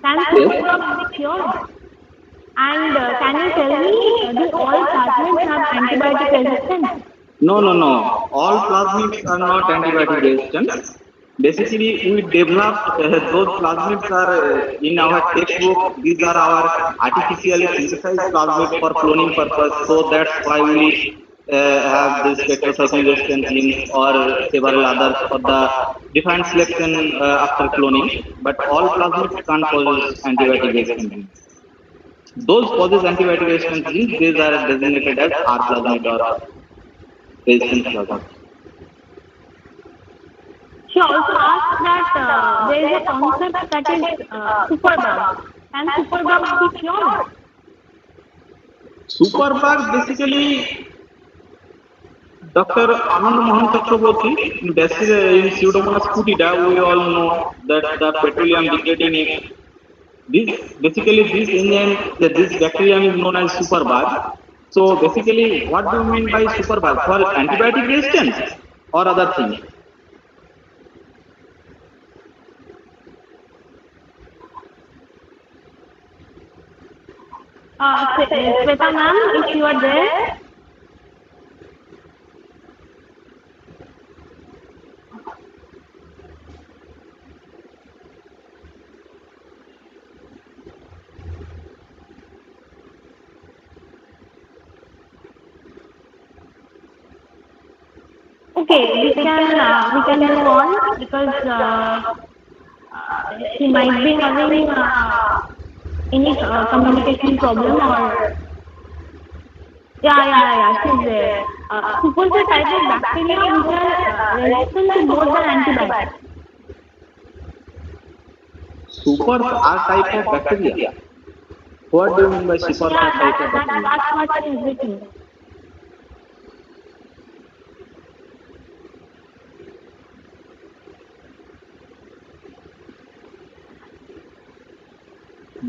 D: Can superbug be cured? And can you tell me, do all plasmids have antibiotic resistance?
E: No. All plasmids are not antibiotic resistant. Basically, we developed those plasmids are in our textbook. These are our artificially synthesized plasmids for cloning purpose. So that's why we have this tetracycline resistant genes or several others for the different selection after cloning. But all plasmids can't cause antibiotic resistant genes. Those causes antibiotic resistant genes, these are designated as R plasmid or resistant plasmid.
D: She also asked that there is a concept that is superbug. Can superbug be cured?
E: Superbug, basically, Dr. Anand Mohan Chakraborty, in Pseudomonas foetida, we all know that the petroleum degrading this enzyme, this bacterium is known as superbug. So basically, what do you mean by superbug? For antibiotic resistance or other things?
D: Shweta ma'am, if you are there. Okay, we can move on because she might be having any communication problem or she's there. Suppose the type of bacteria which are resistant to more than antibiotics.
E: Supers are type of bacteria. What do you mean by supers are type of bacteria?
D: That's what she is written.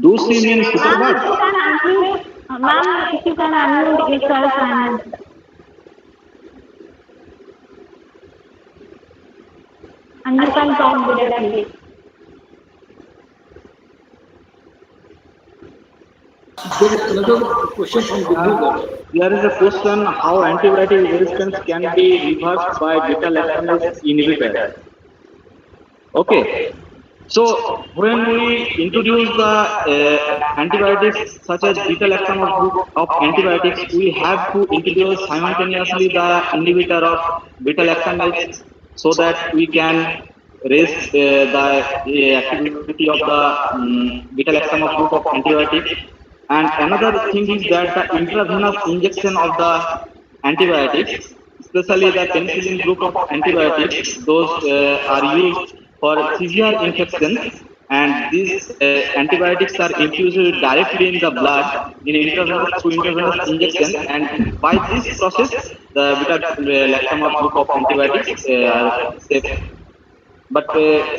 E: Do she mean superbug?
D: Ma'am, if you can unmute yourself and you can talk directly.
A: There is another question from Guru.
E: There is a question how antibiotic resistance can be reversed by beta-lactamase inhibitor. Okay. So when we introduce the antibiotics such as beta-lactamase group of antibiotics, we have to introduce simultaneously the inhibitor of beta-lactamase so that we can raise the activity of the beta-lactamase group of antibiotics. And another thing is that the intravenous injection of the antibiotics, especially the penicillin group of antibiotics, those are used for severe infections, and these antibiotics are infused directly in the blood in through intravenous injection, and by this process, the beta-lactamase group of antibiotics are safe. But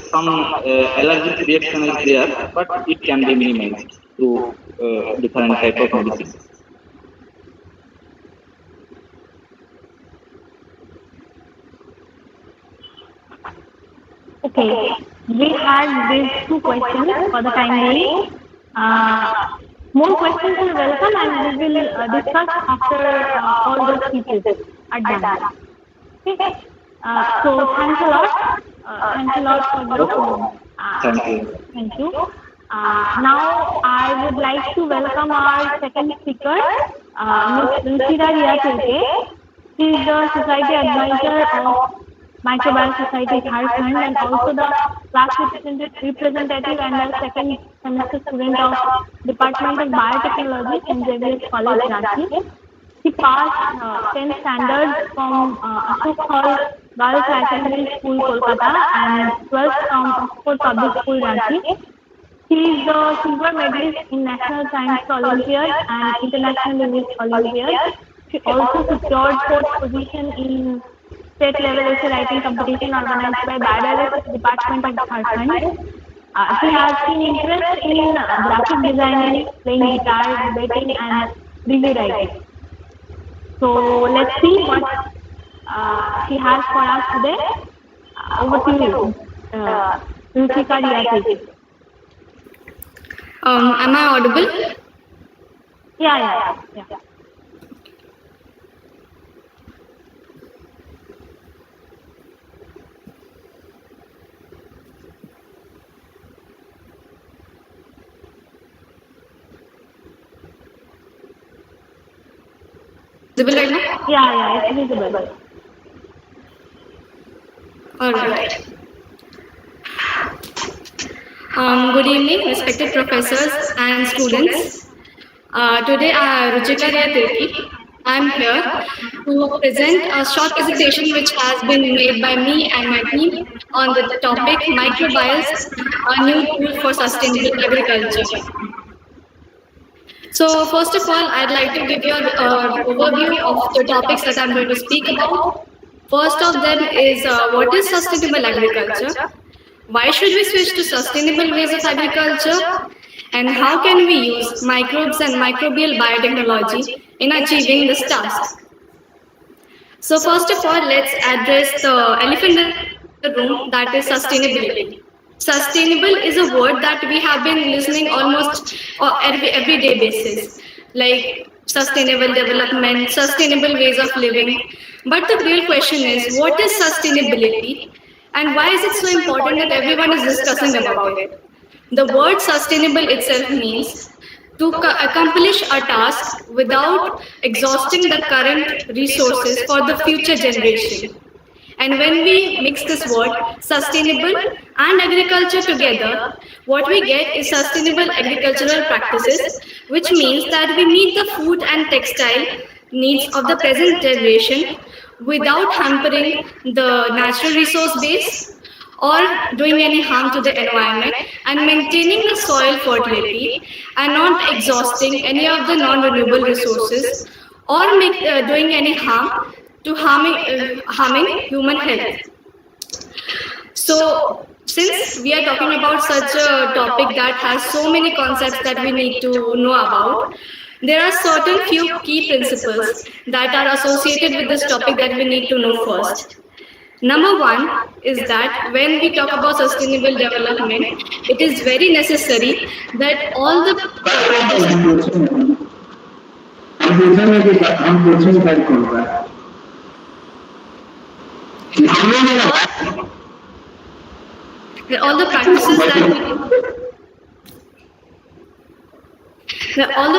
E: some allergic reaction is there, but it can be minimized through different type of medicines.
D: Okay, we had these two questions for the time being. More questions are welcome and we will discuss after all the speeches are done. Okay, so thanks a lot. Thanks a lot for the
E: Thank you.
D: Thank you. Now I would like to welcome our second speaker, Ms. Ruchira Riyatulke. She is the Society Advisor of Microbial Society Jharkhand and also the class representative and a second semester student of Department of Biotechnology in Xavier College, Ranchi. She passed 10th standard from Ashok Hall Girls High Secondary School, Kolkata and 12th from Oxford Public School, Ranchi. She is the silver medalist in National Science Olympiad and International English Olympiad. She also secured 4th position in state level essay writing competition organized by Biodiversity Department of Jharkhand. She has keen interest in graphic designing, playing guitar, debating, and review writing. So let's see what she has for us today. Over to you, Ruchira Riyatulke.
C: Am I audible?
D: Yeah.
C: Visible right now?
D: Yeah, it's visible.
C: All right. Good evening, respected professors and students. Today, Ruchira Riyatulke. I'm here to present a short presentation which has been made by me and my team on the topic microbiomes, a new tool for sustainable agriculture. So first of all, I'd like to give you an overview of the topics that I'm going to speak about. First of them is what is sustainable agriculture? Why should we switch to sustainable ways of agriculture? And how can we use microbes and microbial biotechnology in achieving this task? So first of all, let's address the elephant in the room, that is sustainability. Sustainable is a word that we have been listening almost everyday basis, like sustainable development, sustainable ways of living. But the real question is, what is sustainability and why is it so important that everyone is discussing about it? The word sustainable itself means to accomplish a task without exhausting the current resources for the future generation.
F: And when we mix this word sustainable and agriculture together, what we get is sustainable agricultural practices, which means that we meet the food and textile needs of the present generation without hampering the natural resource base or doing any harm to the environment, and maintaining the soil fertility and not exhausting any of the non-renewable resources or doing any harm to harming human health. So since we are talking about such a topic that has so many concepts that we need to know about, there are certain few key principles that are associated with this topic that we need to know first. Number one is that when we talk about sustainable development, it is very necessary that all the all the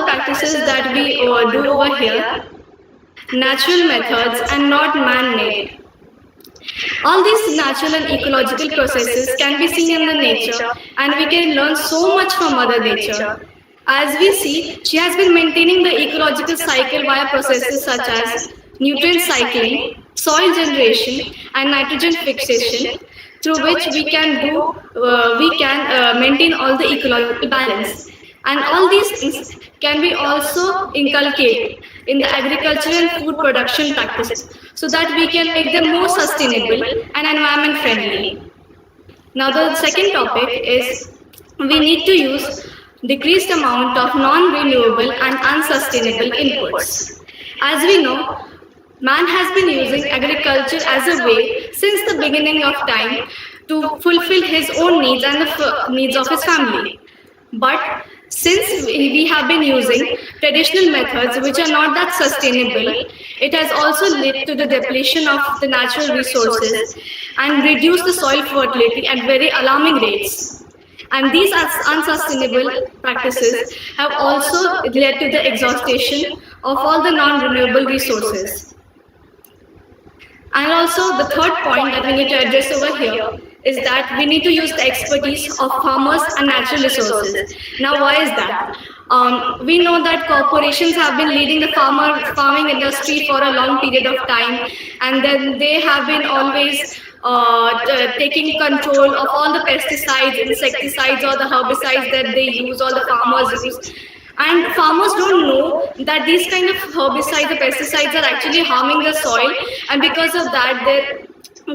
F: practices that we do over here, natural methods and not man-made. All these natural and ecological processes can be seen in the nature, and we can learn so much from Mother Nature. As we see, she has been maintaining the ecological cycle via processes such as nutrient cycling, soil generation, and nitrogen fixation, through which we can maintain all the ecological balance. And all these things can be also inculcated in the agriculture and food production practices so that we can make them more sustainable and environment friendly. Now the second topic is we need to use decreased amount of non-renewable and unsustainable inputs. As we know, man has been using agriculture as a way since the beginning of time to fulfill his own needs and the needs of his family. But since we have been using traditional methods which are not that sustainable, it has also led to the depletion of the natural resources and reduced the soil fertility at very alarming rates. And these unsustainable practices have also led to the exhaustion of all the non-renewable resources. And also the third point that we need to address over here is that we need to use the expertise of farmers and natural resources. Now, why is that? We know that corporations have been leading the farming industry for a long period of time, and then they have been always taking control of all the pesticides, insecticides, or the herbicides that they use, all the farmers use. And farmers don't know that these kind of herbicides or pesticides are actually harming the soil, and because of that, their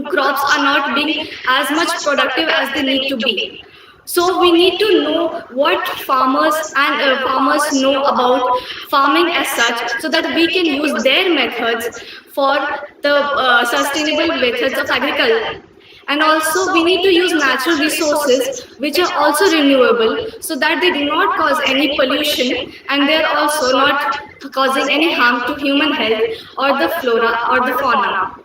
F: crops are not being as much productive as they need to be. So we need to know what farmers know about farming as such, so that we can use their methods for the sustainable methods of agriculture. And also we need to use natural resources which are also renewable, so that they do not cause any pollution, and they are also not causing any harm to human health or the flora or the fauna.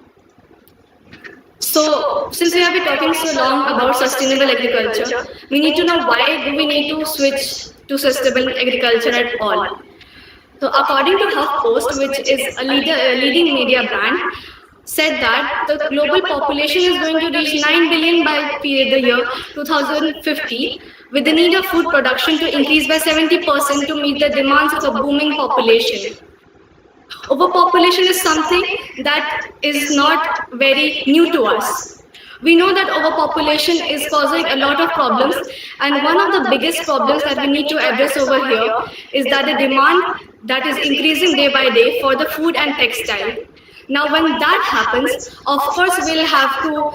F: So, since we have been talking so long about sustainable agriculture, we need to know why do we need to switch to sustainable agriculture at all. So, according to HuffPost, which is a leading media brand, said that the global population is going to reach 9 billion by the year 2050, with the need of food production to increase by 70% to meet the demands of a booming population. Overpopulation is something that is not very new to us. We know that overpopulation is causing a lot of problems, and one of the biggest problems that we need to address over here is that the demand that is increasing day by day for the food and textile. Now, when that happens, of course, we'll have to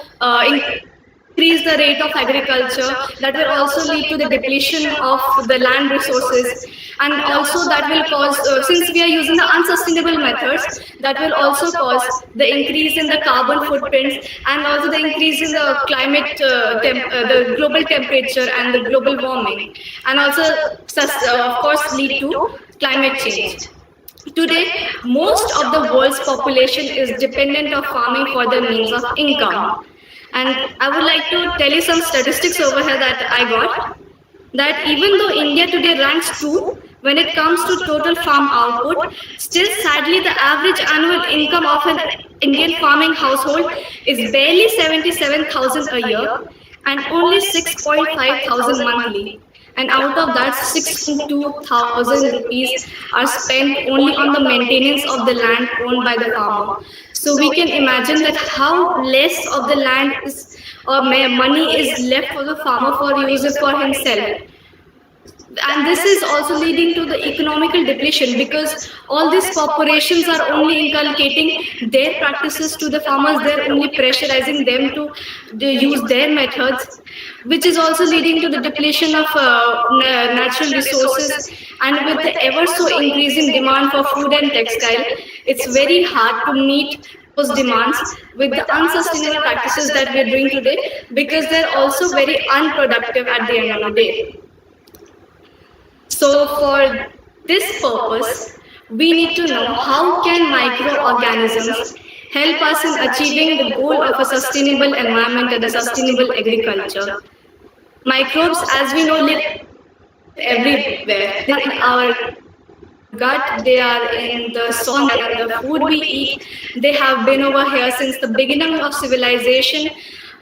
F: increase the rate of agriculture. That will also lead to the depletion of the land resources, and also that will cause, since we are using the unsustainable methods, that will also cause the increase in the carbon footprints, and also the increase in the climate, the global temperature and the global warming, and also of course lead to climate change. Today, most of the world's population is dependent on farming for the means of income. And I would like to tell you some statistics over here that I got, that even though India today ranks 2 when it comes to total farm output, still sadly the average annual income of an Indian farming household is barely 77,000 a year and only 6.5 thousand monthly. And out of that, 62,000 rupees are spent only on the maintenance of the land owned by the farmer. So we can imagine that how less of the land is or money is left for the farmer for use for himself. And this is also leading to the economical depletion because all these corporations are only inculcating their practices to the farmers. They're only pressurizing them to use their methods, which is also leading to the depletion of natural resources. And with the ever so increasing demand for food and textile, it's very hard to meet those demands with the unsustainable practices that we're doing today, because they're also very unproductive at the end of the day. So for this purpose, we need to know how can microorganisms help us in achieving the goal of a sustainable environment and a sustainable agriculture. Microbes, as we know, live everywhere. They are in our gut, they are in the soil, in the food we eat. They have been over here since the beginning of civilization.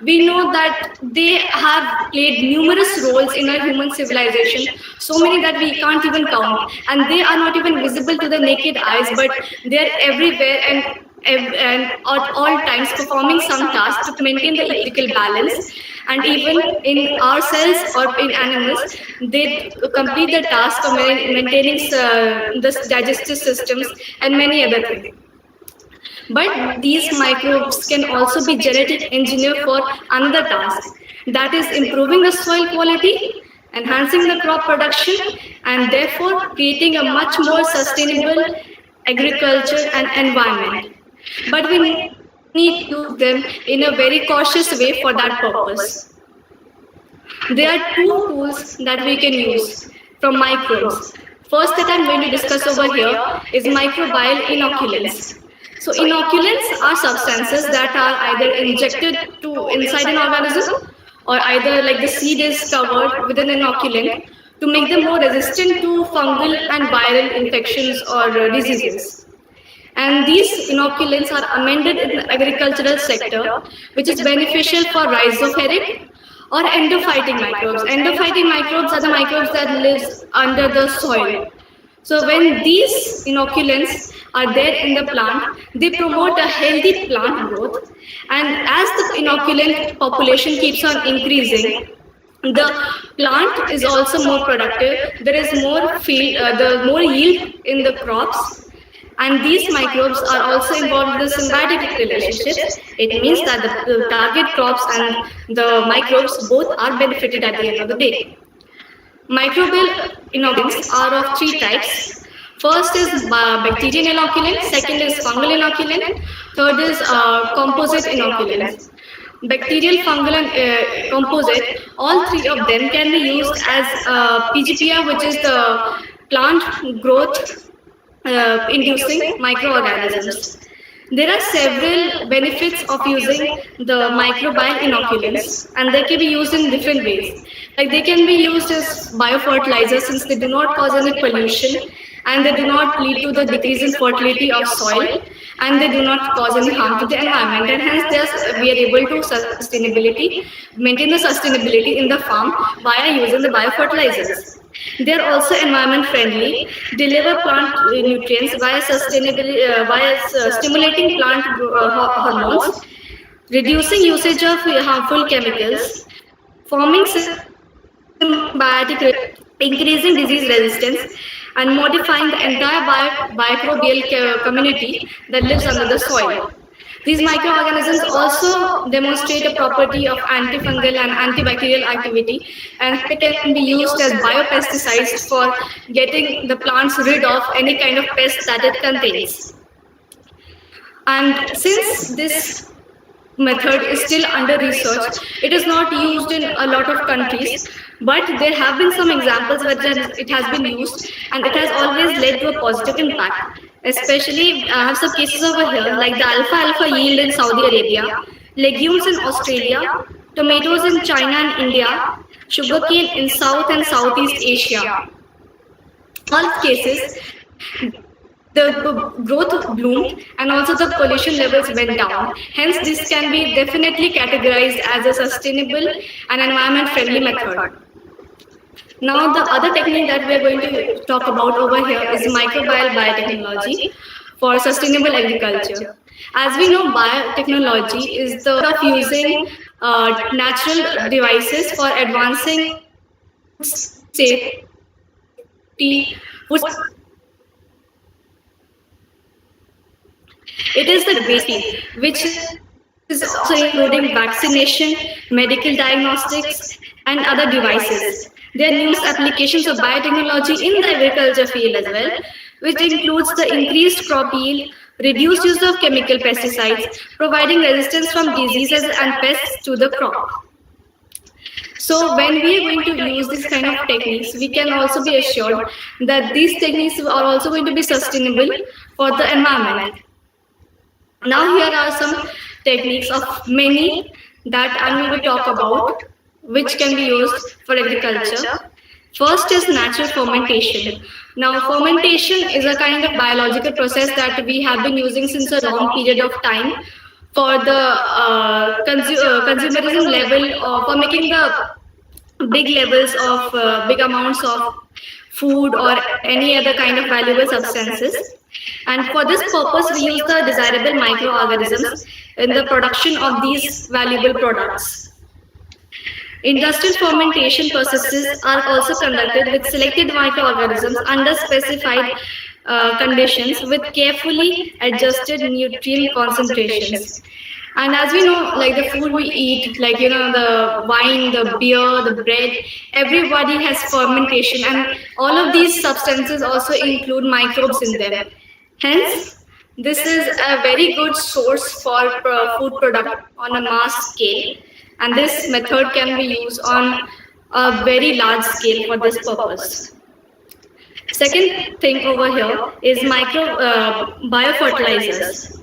F: We know that they have played numerous roles in our human civilization, so many that we can't even count. And they are not even visible to the naked eyes, but they're everywhere and at all times performing some tasks to maintain the electrical balance. And even in ourselves or in animals, they complete the task of maintaining the digestive systems and many other things. But these microbes can also be genetic engineered for another task, that is improving the soil quality, enhancing the crop production, and therefore creating a much more sustainable agriculture and environment. But we need to use them in a very cautious way for that purpose. There are two tools that we can use from microbes. First that I'm going to discuss over here is microbial inoculants. So inoculants are substances that are either injected to inside an organism, or either like the seed is covered with an inoculant to make them more resistant to fungal and viral infections or diseases. And these inoculants are amended in the agricultural sector, which is beneficial for rhizopteric or endophytic microbes. Endophytic microbes are the microbes that live under the soil. So when these inoculants are there in the plant, they promote a healthy plant growth. And as the inoculant population keeps on increasing, the plant is also more productive. There is more more yield in the crops. And these microbes are also involved in the symbiotic relationships. It means that the target crops and the microbes both are benefited at the end of the day. Microbial inoculants are of three types. First is bacterial inoculant, second is fungal inoculant, third is composite inoculant. Bacterial, fungal and composite, all three of them can be used as PGPR, which is the plant growth inducing microorganisms. There are several benefits of using the microbial inoculants, and they can be used in different ways. Like they can be used as biofertilizers since they do not cause any pollution and they do not lead to the decrease in fertility of soil, and they do not cause any harm to the environment, and hence we are able to maintain the sustainability in the farm via using the biofertilizers. They are also environment friendly, deliver plant nutrients via stimulating plant hormones, reducing usage of harmful chemicals, forming symbiotic, increasing disease resistance, and modifying the entire microbial community that lives under the soil. These microorganisms also demonstrate a property of antifungal and antibacterial activity, and they can be used as biopesticides for getting the plants rid of any kind of pest that it contains. And since this method is still under research, it is not used in a lot of countries, but there have been some examples where it has been used and it has always led to a positive impact. Especially, I have some cases over here like the alfalfa yield in Saudi Arabia, legumes in Australia, tomatoes in China and India, sugarcane in South and Southeast Asia. all cases, the growth bloomed and also the pollution levels went down. Hence, this can be definitely categorized as a sustainable and environment-friendly method. Now, the other technique that we are going to talk about over here is microbial biotechnology for sustainable agriculture. As we know, biotechnology is the of using natural devices for advancing safety, food. It is the basic, which is also including vaccination, medical diagnostics, and other devices. There are numerous applications of biotechnology in the agriculture field as well, which includes the increased crop yield, reduced use of chemical pesticides, providing resistance from diseases and pests to the crop. So when we are going to use this kind of techniques, we can also be assured that these techniques are also going to be sustainable for the environment. Now here are some techniques of many that I'm going to talk about, which can be used for agriculture. First is natural fermentation. Now, fermentation is a kind of biological process that we have been using since a long period of time for the consumerism level, or for making the big levels of big amounts of food or any other kind of valuable substances. And for this purpose, we use the desirable microorganisms in the production of these valuable products. Industrial fermentation processes are also conducted with selected microorganisms under specified conditions with carefully adjusted nutrient concentrations. And as we know, like the food we eat, like the wine, the beer, the bread, everybody has fermentation, and all of these substances also include microbes in them. Hence, this is a very good source for food product on a mass scale, and this method can be used on a very large scale for this purpose. Second thing over here is biofertilizers.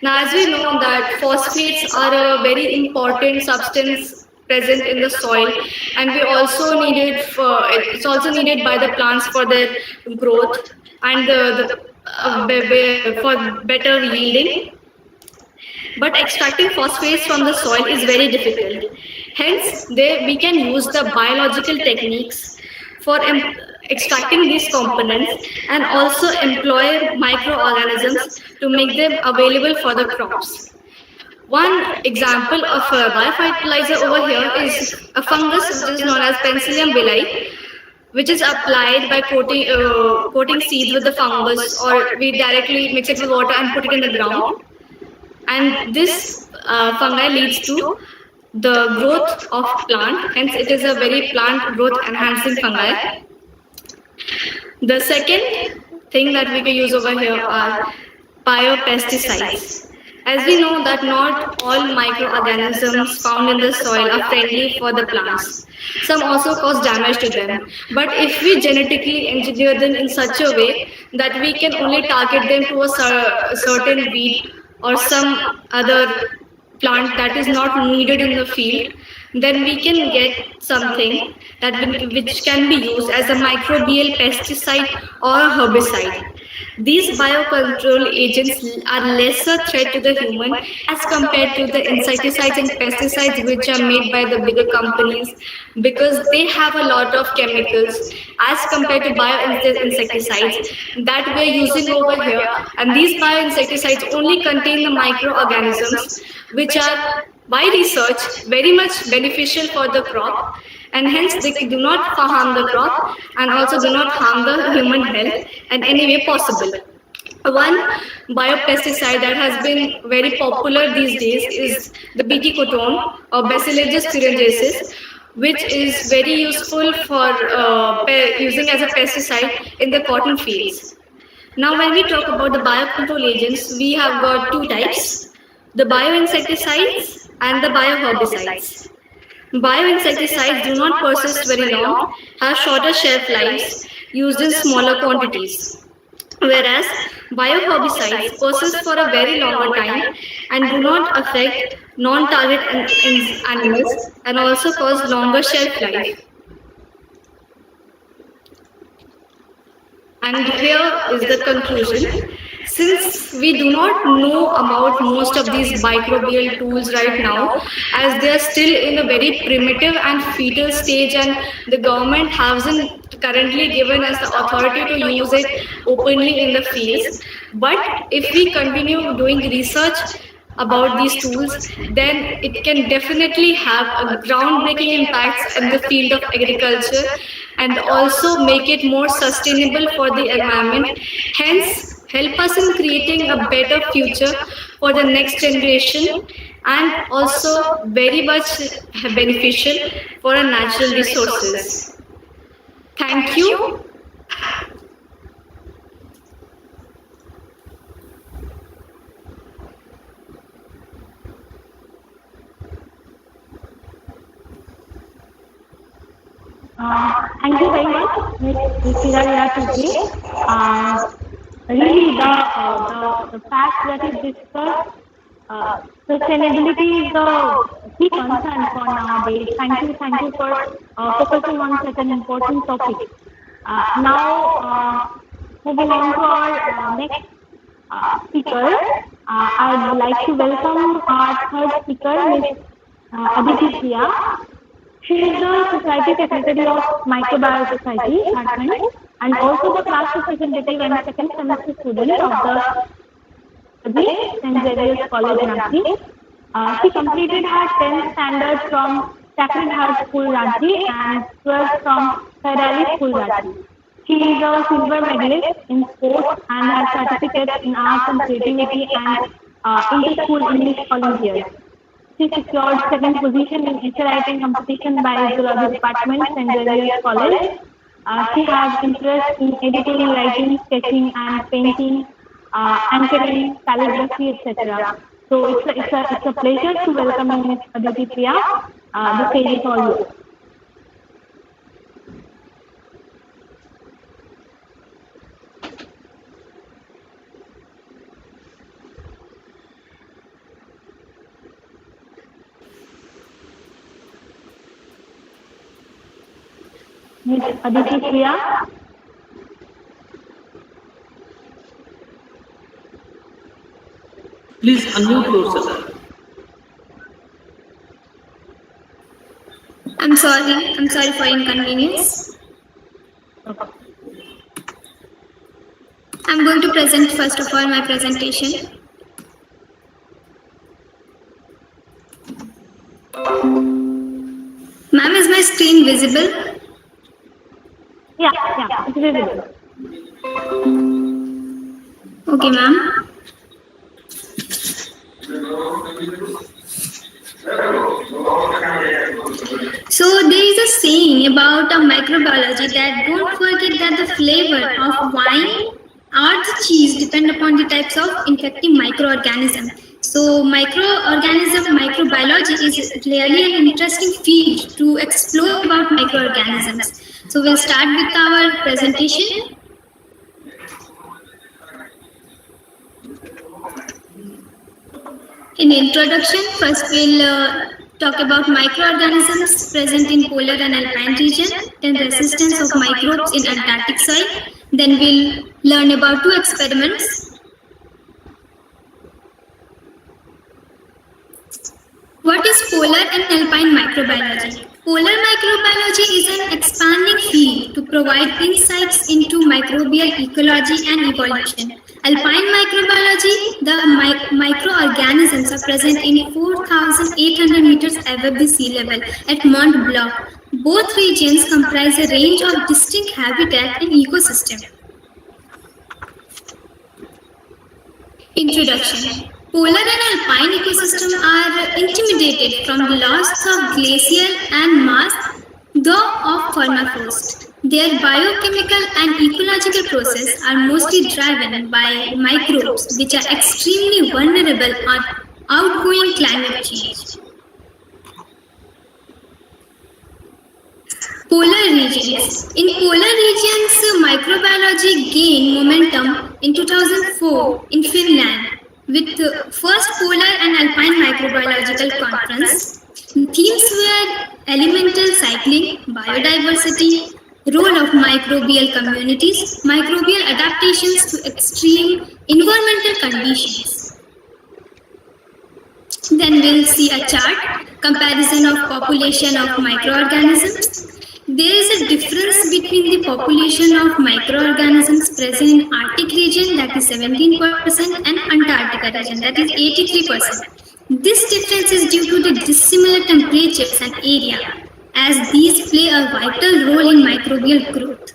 F: Now, as we know that phosphates are a very important substance present in the soil, and we also need it for, it's also needed by the plants for their growth and for better yielding. But extracting phosphates from the soil is very difficult. Hence, we can use the biological techniques for extracting these components and also employ microorganisms to make them available for the crops. One example of a biofertilizer over here is a fungus which is known as Penicillium villi, which is applied by coating seeds with the fungus, or we directly mix it with water and put it in the ground. And this fungi leads to the growth of plant, hence it is a very plant growth enhancing fungi. The second thing that we can use over here are biopesticides. As we know that not all microorganisms found in the soil are friendly for the plants. Some also cause damage to them. But if we genetically engineer them in such a way that we can only target them to a certain weed or some other plant that is not needed in the field, then we can get something which can be used as a microbial pesticide or a herbicide. These biocontrol agents are lesser threat to the human as compared to the insecticides and pesticides which are made by the bigger companies, because they have a lot of chemicals as compared to bioinsecticides that we are using over here. And these bioinsecticides only contain the microorganisms which are, by research, very much beneficial for the crop, and hence they do not harm the crop and also do not harm the human health in any way possible. One biopesticide that has been very popular these days is the Bt cotton or Bacillus thuringiensis, which is very useful for using as a pesticide in the cotton fields. Now, when we talk about the biocontrol agents, we have got two types: the bioinsecticides and the bioherbicides. Bioinsecticides do not persist very long, have shorter shelf lives, used in smaller quantities, whereas bioherbicides persist for a very longer time and do not affect non-target animals and also cause longer shelf life. And here is the conclusion. Since we do not know about most of these microbial tools right now, as they are still in a very primitive and fetal stage, and the government hasn't currently given us the authority to use it openly in the fields. But if we continue doing research about these tools, then it can definitely have a groundbreaking impacts in the field of agriculture and also make it more sustainable for the environment. Hence, help us in creating a better future for the next generation and also very much beneficial for our natural resources. Thank you.
D: Thank you very much, Ms. Kiraya Chudri. Really, the fact that you discussed sustainability is the key concern for nowadays. Thank you for focusing on such an important topic. Now, moving on to our next speaker, I'd like to welcome our third speaker, Ms. Aditi Priya. She is the Society Secretary of Microbial Society, Jharkhand, and also the class representative and second semester student of the St. Xavier's College, Ranchi. She completed her 10th standard from Sacred Heart School, Ranchi, and 12th from Khairali School, Ranchi. She is a silver medalist in sports and has certificates in arts and creativity and inter-school English Olympiads. She secured second position in essay writing competition by Zoology Department, St. Xavier's College. She has interest in editing, writing, sketching, and painting, anchoring, calligraphy, etc. So it's a pleasure to welcome Ms. Aditi Priya. The stage is all yours. Ms. Aditi Priya.
A: Please unmute yourself.
G: I'm sorry for inconvenience. I'm going to present first of all my presentation. Ma'am, is my screen visible?
D: Yeah, it's visible.
G: Okay, ma'am. So there is a saying about microbiology that don't forget that the flavor of wine or the cheese depend upon the types of infecting microorganisms. So microbiology is really an interesting field to explore about microorganisms. So we'll start with our presentation. In introduction, first we'll talk about microorganisms present in polar and alpine region, then resistance of microbes in Antarctic soil. Then we'll learn about two experiments. What is polar and alpine microbiology? Polar microbiology is an expanding field to provide insights into microbial ecology and evolution. Alpine microbiology, the microorganisms are present in 4,800 meters above the sea level at Mont Blanc. Both regions comprise a range of distinct habitat and ecosystem. Introduction. Polar and alpine ecosystems are intimidated from the loss of glacial and mass, though of permafrost. Their biochemical and ecological processes are mostly driven by microbes, which are extremely vulnerable on outgoing climate change. Polar regions. In polar regions, microbiology gained momentum in 2004 in Finland with the first Polar and Alpine Microbiological Conference. Themes were elemental cycling, biodiversity, Role of microbial communities, microbial adaptations to extreme environmental conditions. Then we'll see a chart, comparison of population of microorganisms. There is a difference between the population of microorganisms present in Arctic region, that is 17%, and Antarctica region, that is 83%. This difference is due to the dissimilar temperatures and area, as these play a vital role in microbial growth.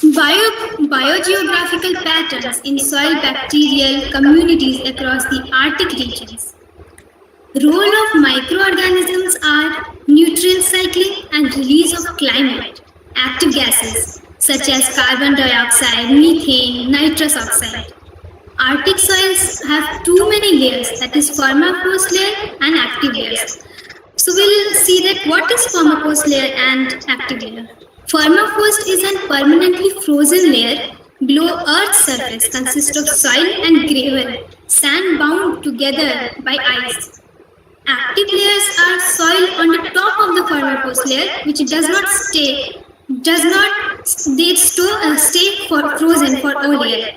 G: Biogeographical patterns in soil bacterial communities across the Arctic regions. Role of microorganisms are nutrient cycling and release of climate, active gases such as carbon dioxide, methane, nitrous oxide. Arctic soils have too many layers, that is permafrost layer and active layers. So we'll see that what is permafrost layer and active layer. Permafrost is a permanently frozen layer below Earth's surface, consists of soil and gravel, sand bound together by ice. Active layers are soil on the top of the permafrost layer, which stay frozen for all year.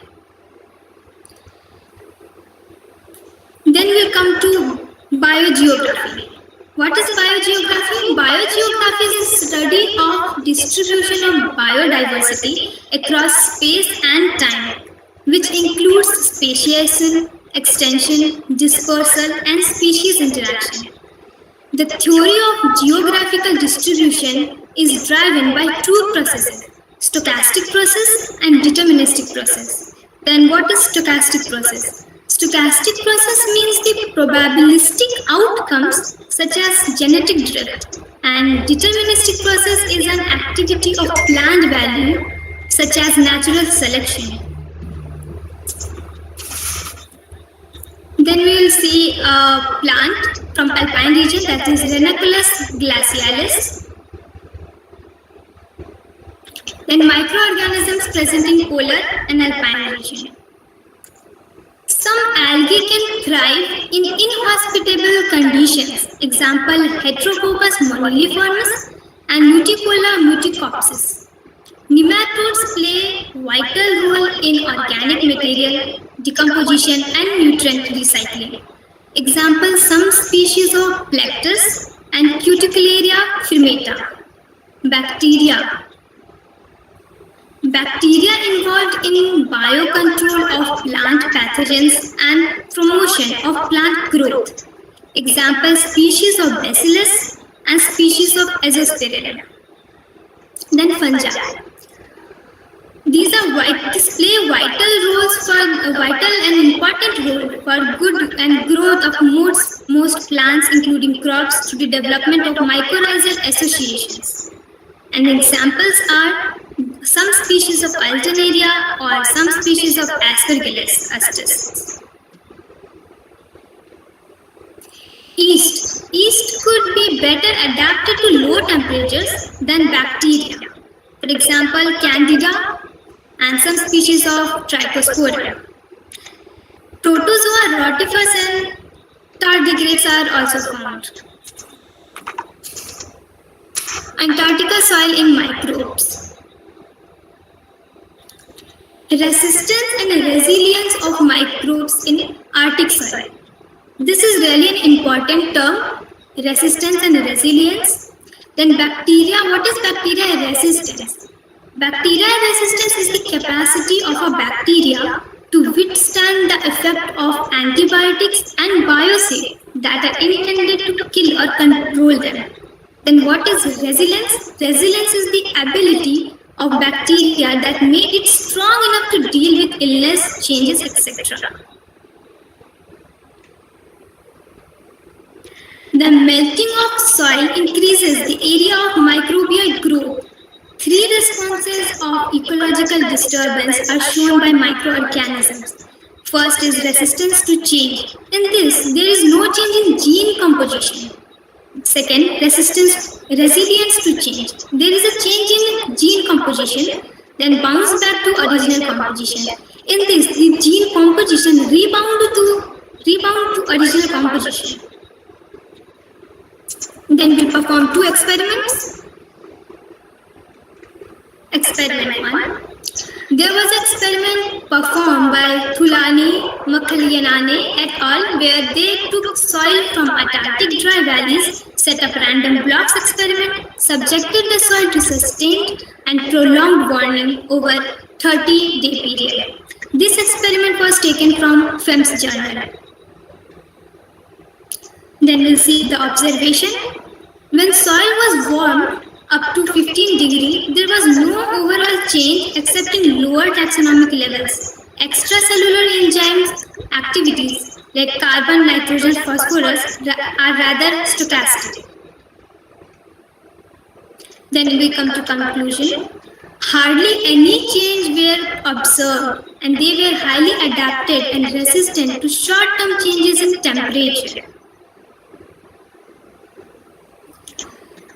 G: Then we'll come to biogeography. What is biogeography? Biogeography is the study of distribution of biodiversity across space and time, which includes speciation, extension, dispersal, and species interaction. The theory of geographical distribution is driven by two processes, stochastic process and deterministic process. Then what is stochastic process? Stochastic process means the probabilistic outcomes such as genetic drift, and deterministic process is an activity of planned value such as natural selection. Then we will see a plant from alpine region, that is Ranunculus glacialis. Then microorganisms present in polar and alpine region. Some algae can thrive in inhospitable conditions. Example, Heterococcus moniliformis and Muticola muticopsis. Nematodes play vital role in organic material decomposition and nutrient recycling. Example, some species of Plectus and Cuticularia firmata. Bacteria involved in biocontrol of plant pathogens and promotion of plant growth. Example, species of Bacillus and species of Azospirillum. Then fungi. These display vital and important role for good and growth of most plants, including crops, through the development of mycorrhizal associations. And examples are some species of Alternaria or some species of Aspergillus astis. Yeast could be better adapted to low temperatures than bacteria. For example, Candida and some species of Trichospora. Protozoa, rotifers and tardigrades are also found. Antarctica soil in microbes. Resistance and resilience of microbes in Arctic soil. This is really an important term, resistance and resilience. Then bacteria, what is bacteria resistance? Bacteria resistance is the capacity of a bacteria to withstand the effect of antibiotics and biocides that are intended to kill or control them. Then what is resilience? Resilience is the ability of bacteria that made it strong enough to deal with illness, changes, etc. The melting of soil increases the area of microbial growth. 3 responses of ecological disturbance are shown by microorganisms. First is resistance to change. In this, there is no change in gene composition. Second, resilience to change. There is a change in gene composition, then bounce back to original composition. In this, the gene composition rebound to original composition. Then we perform 2 experiments. Experiment 1. There was an experiment performed by Thulani Makhalianane et al. Where they took soil from Antarctic dry valleys, set up random blocks experiment, subjected the soil to sustained and prolonged warming over 30-day period. This experiment was taken from FEMS journal. Then we'll see the observation. When soil was warmed up to 15 degrees, there was no overall change except in lower taxonomic levels. Extracellular enzymes activities like carbon, nitrogen, phosphorus are rather stochastic. Then we come to conclusion. Hardly any change were observed, and they were highly adapted and resistant to short-term changes in temperature.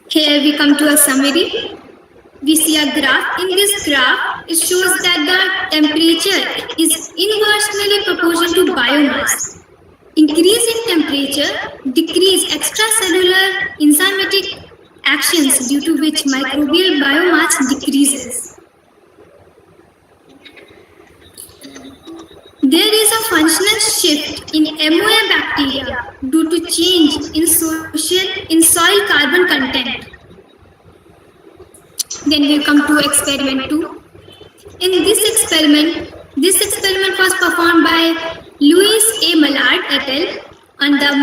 G: Here we come to a summary. We see a graph. In this graph, it shows that the temperature is inversely proportional to biomass. Increase in temperature decrease extracellular enzymatic actions due to which microbial biomass decreases. There is a functional shift in MOA bacteria due to change in soil carbon content. Then we come to experiment 2. In this experiment was performed by Louis A. Mallard et al. On the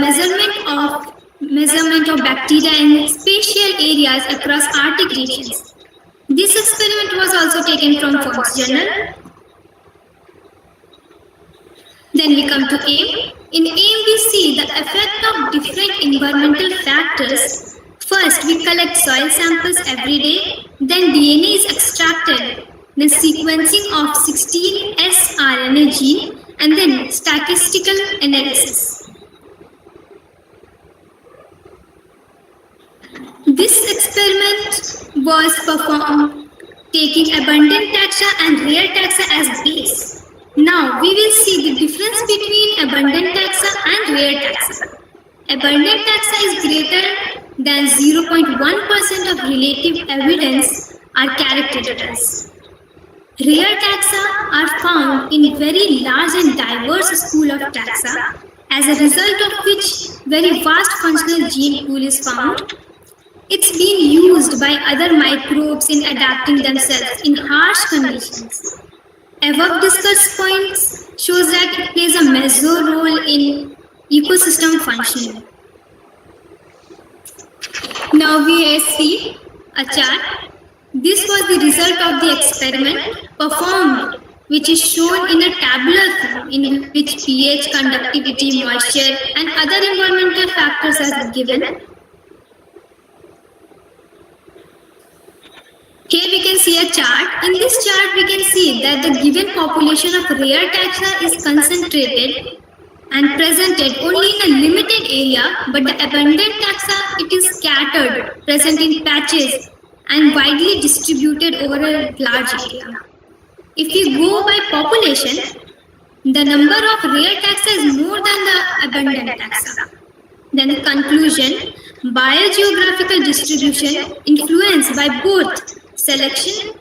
G: measurement of bacteria in spatial areas across Arctic regions. This experiment was also taken from Fox Journal. Then we come to AIM. In AIM, we see the effect of different environmental factors. First, we collect soil samples every day. Then DNA is extracted. Then sequencing of 16S RNA gene. And then statistical analysis. This experiment was performed taking abundant taxa and rare taxa as base. Now we will see the difference between abundant taxa and rare taxa. Abundant taxa is greater than 0.1% of relative evidence are characterized. Rare taxa are found in very large and diverse school of taxa, as a result of which very vast functional gene pool is found. It's been used by other microbes in adapting themselves in harsh conditions. Above discussed points shows that it plays a major role in ecosystem functioning. Now we see a chart. This was the result of the experiment performed, which is shown in a tabular form in which pH, conductivity, moisture, and other environmental factors are given. Here we can see a chart. In this chart, we can see that the given population of rare taxa is concentrated and presented only in a limited area, but the abundant taxa, it is scattered, present in patches and widely distributed over a large area. If we go by population, the number of rare taxa is more than the abundant taxa. Then the conclusion, biogeographical distribution influenced by both selection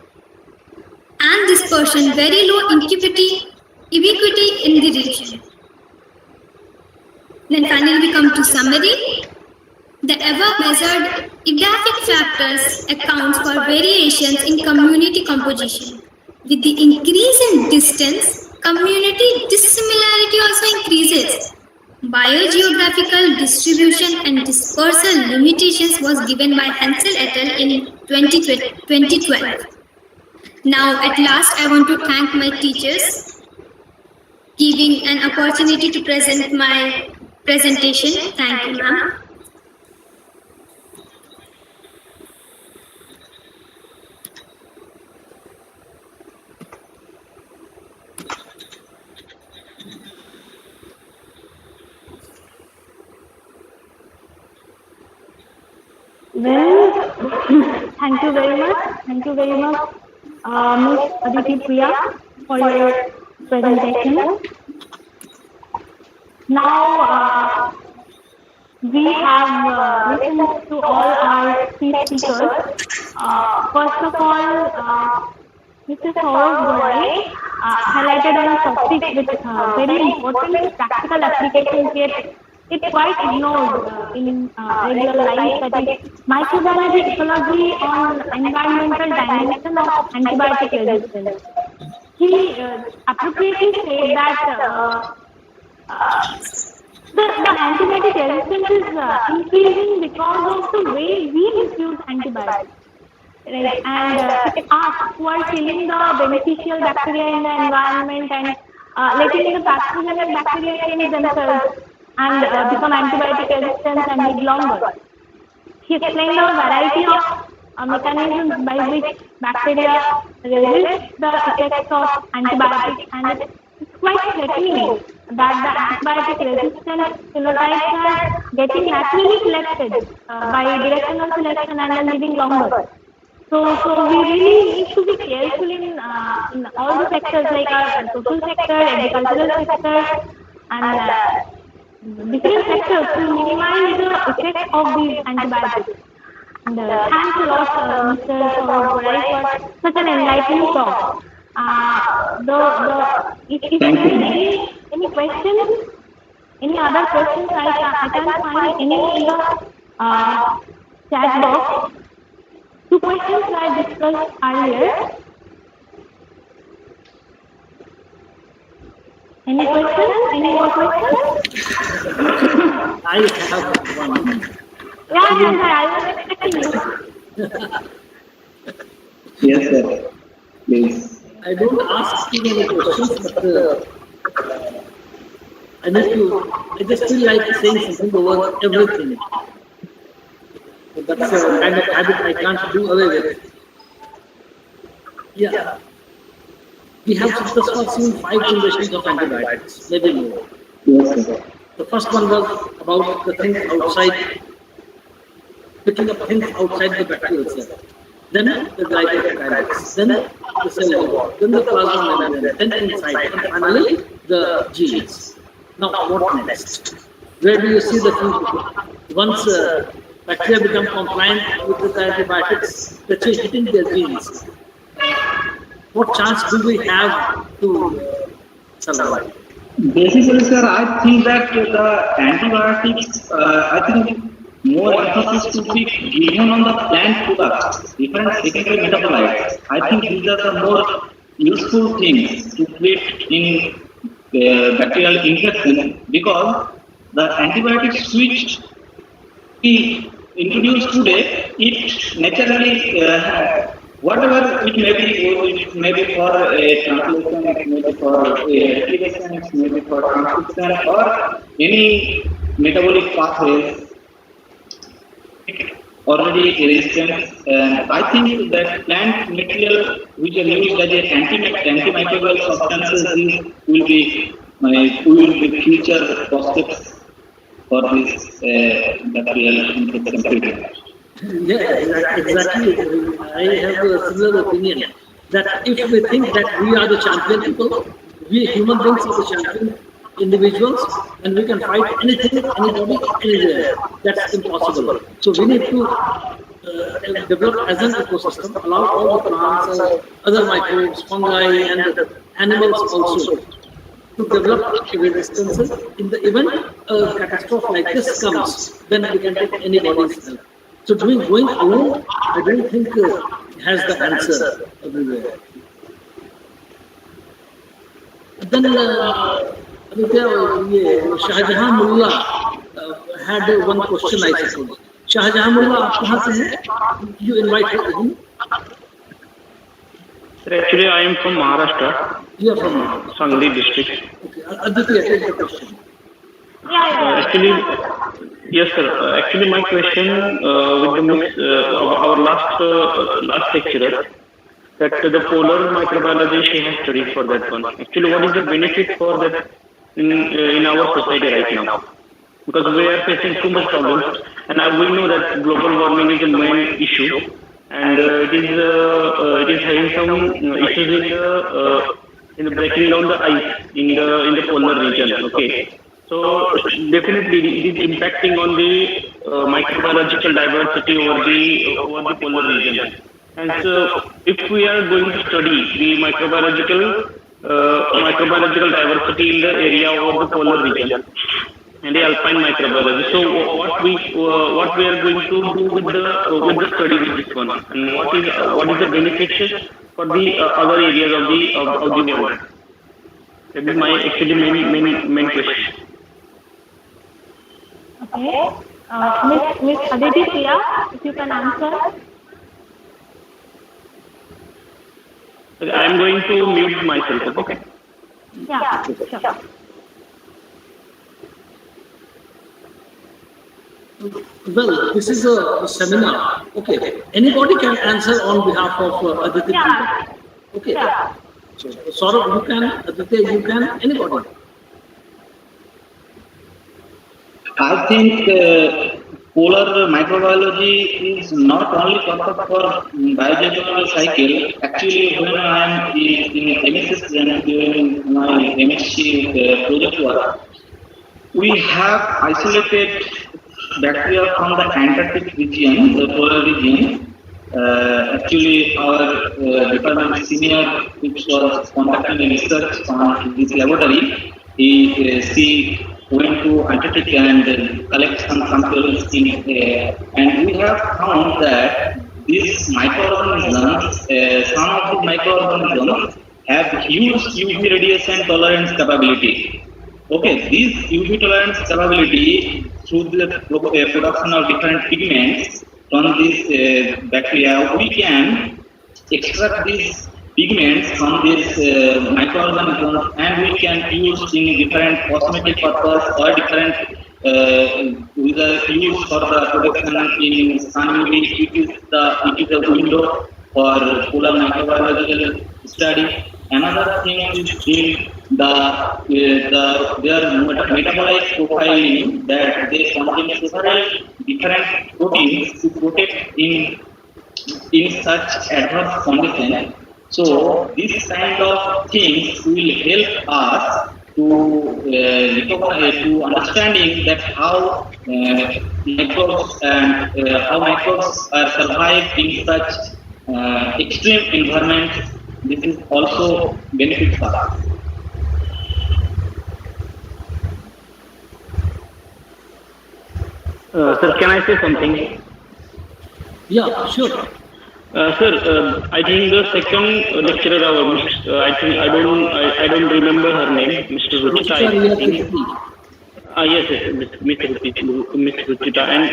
G: and dispersion, very low ubiquity in the region. Then finally we come to summary. The above measured edaphic factors accounts for variations in community composition. With the increase in distance, community dissimilarity also increases. Biogeographical distribution and dispersal limitations was given by Hansel et al. In 2012. Now, at last, I want to thank my teachers giving an opportunity to present my presentation. Thank you, ma'am.
D: Well, thank you very much. Thank you very much, Ms. Aditi Priya, for your presentation. Now, we have listened to all our three speakers. First of all, Mr. Saurav Gorai highlighted on a topic with very important practical applications, yet it's quite ignored in regular life, that is microbiology ecology on environmental dimension of antibiotic resistance. He appropriately said that the antibiotic resistance is increasing because of the way we misuse antibiotics. Right, and it's us who are killing the beneficial bacteria in the environment and letting the pathogenic bacteria change themselves and become antibiotic resistant and live longer. He explained a variety of mechanisms by which bacteria resist the effects of antibiotics, and it's quite threatening that the antibiotic resistant phenotypes are getting naturally selected by directional selection and are living longer. So we really need to be careful in all the sectors, like our social sector, agricultural sector, and different sectors, to minimize the effect of these antibiotics. And thanks a lot, Mr. Saurav Gorai, for such an enlightening talk. If there are any questions, any other questions, I can't find any in the chat box. Two questions I discussed earlier. Any questions? Any more questions?
A: I have one.
D: Yeah, I was expecting you.
E: Yes, sir. Please.
A: I don't ask too many questions, but I just feel like saying something over everything. So that's a kind of habit I can't do away with. Yeah. We have successfully seen 5 generations of antibiotics, maybe more.
E: Yes, sir.
A: The first one was about the things outside, picking up things outside the bacterial cell. Then the glycoproteins, then the cell wall, then the plasma membrane, then inside, and finally the genes. Now, what next? Where do you see the thing? Once bacteria become compliant with the antibiotics, they're hitting their genes. What chance do we have to survive?
E: Basically, sir, I think that the antibiotics, I think more emphasis to be given on the plant products, different secondary metabolites. I think these are the more useful things to treat in bacterial infection, because the antibiotic switch we introduced today, it naturally, whatever it may be for a translation, it may be for replication, it may be for transcription, or any metabolic pathways already resistant. And I think that plant material which are used as antimicrobial substances will be future prospects for this bacterial infection treatment.
A: Yeah, exactly. I have a similar opinion that if we think that we are the champion people, we human beings are the champion individuals, and we can fight anything, anybody, anywhere. That's impossible. So we need to develop as an ecosystem, allow all the plants, other microbes, fungi, and animals also to develop resistances. In the event a catastrophe like this comes, then we can take anybody's help. So going alone, I don't think has the answer everywhere. Then Shahjahan Mullah had one question, I suppose. Shahjahan Mullah, आप कहाँ से हैं? You invited him?
H: Actually, I am from Maharashtra.
A: You are from Maharashtra.
H: Sangli district.
A: Okay, Aditya, take the question.
H: Actually, yes, sir. Actually, my question with our last lecturer, that the polar microbiology she has studied for that one. Actually, what is the benefit for that in our society right now? Because we are facing too much problems, and we know that global warming is a main issue, and it is having some issues in the breaking down the ice in the polar region. Okay. So definitely it is impacting on the microbiological diversity over the polar region. And so if we are going to study the microbiological diversity in the area over the polar region and the alpine microbiology, so what we are going to do with the study with this one, and what is the benefits for the other areas of the world? That is my actually main question.
D: Okay. Miss Aditi Priya, if you can answer.
H: I am going to mute myself. Okay.
D: Yeah, sure.
A: Well, this is a seminar. Okay. Anybody can answer on behalf of Aditi.
D: Yeah.
A: Okay.
D: Yeah.
A: So, Saurabh, you can, Aditya, you can, anybody.
E: I think polar microbiology is not only perfect for biogeographical cycle. Actually, when I am in MSS and during my MSc project work, we have isolated bacteria from the Antarctic region, the polar region. Actually, our department senior, which was conducting research on this laboratory, he went to Antarctic and collect some samples and we have found that these microorganisms, some of the microorganisms have huge UV radiation tolerance capability. Okay, this UV tolerance capability through the production of different pigments from these bacteria, we can extract these pigments from these microorganisms and we can use in different cosmetic purpose or different with the use for the production in sun UV. It is a window for polar microbiological study. Another thing is in their metabolic profiling, that they contain several different proteins to protect in such adverse conditions. So this kind of things will help us to understanding that how microbes and how microbes are survived in such extreme environments. This is also benefits us.
H: Sir, can I say something?
A: Yeah, sure.
H: Sir, I think the second lecturer, I don't remember her name, Mr. Ruchita. Yes, Miss Ruchita, and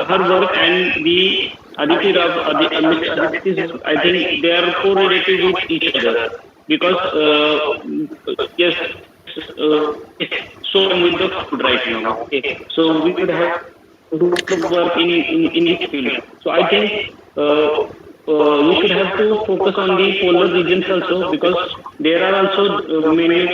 H: her work and the Aditi Miss I think they are correlated with each other because yes, so I'm with the food right now. Okay, so we could have work in this field. So I think we should have to focus on the polar regions also, because there are also many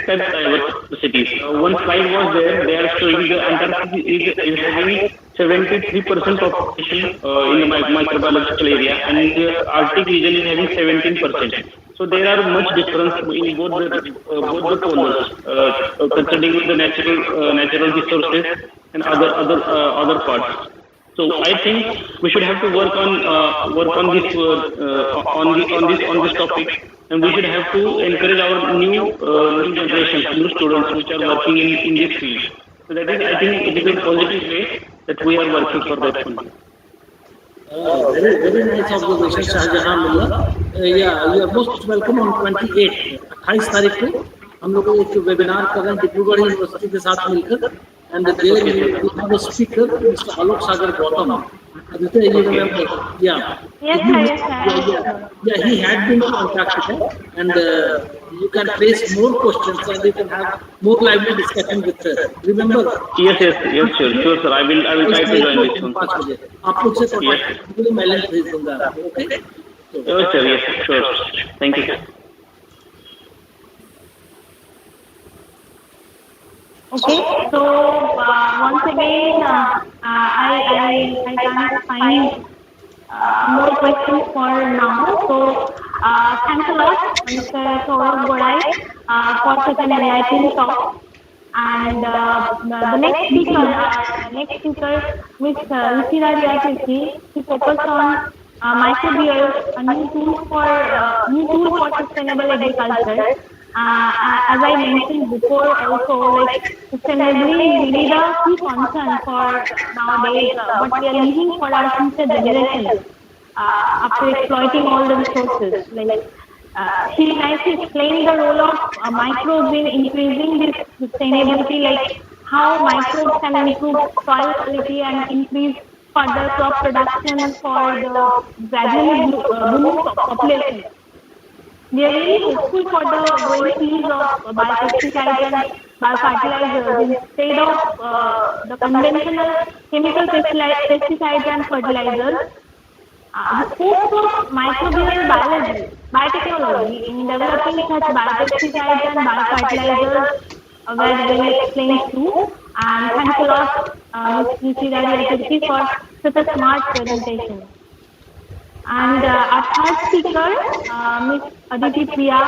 H: type diversities. One slide was there. They are showing the Antarctic is having 73% population in the microbiological area, and the Arctic region is having 17%. So there are much difference in both the polars, considering the natural resources and other parts. So I think we should have to work on this topic, and we should have to encourage our new generations, new students which are working in this field. So that is, I think, it is a positive way that we are working for that one.
A: Very nice observation, Shahjahan Mullah. Yeah, you are most welcome on 28 तारीख को हम लोग एक webinar कर रहे हैं Dibrugarh university के साथ मिलकर, and there we have a speaker, Mr. Alok Sagar Gautam. Aditya, you remember? Yeah.
D: Yes.
A: Yeah, he had been to Antarctica, and you can raise more questions and you can have more lively discussion with her. Remember?
H: Yes, sure, sir. I will try to join this one.
A: आप लोग से contact मैं link भेज दूंगा, okay?
H: Yes, sure. Thank you, sir.
D: Okay, so once again, I can't find more questions for now. So thanks a lot, Mr. Saurabh Godai, for such an enlightening talk. And the next speaker, Ms. Ruchira Riyachi, she focused on microbials, a new tool for sustainable agriculture. As I mentioned before, also like sustainability is really the key concern for nowadays. What we are leaving for our future generations after exploiting all the resources. She nicely explained the role of microbes in increasing this sustainability, like how microbes can improve soil quality and increase further crop production for the gradually booming population. We are really hopeful for the growing fields of biopesticides and biofertilizers instead of the conventional chemical pesticides and fertilizers. The scope of microbial biology, biotechnology in developing such biopesticides and biofertilizers were well explained too. And thanks a lot, Ms. Ruchira Riyachi, for such a smart presentation. And our third speaker, Ms. Aditi Priya,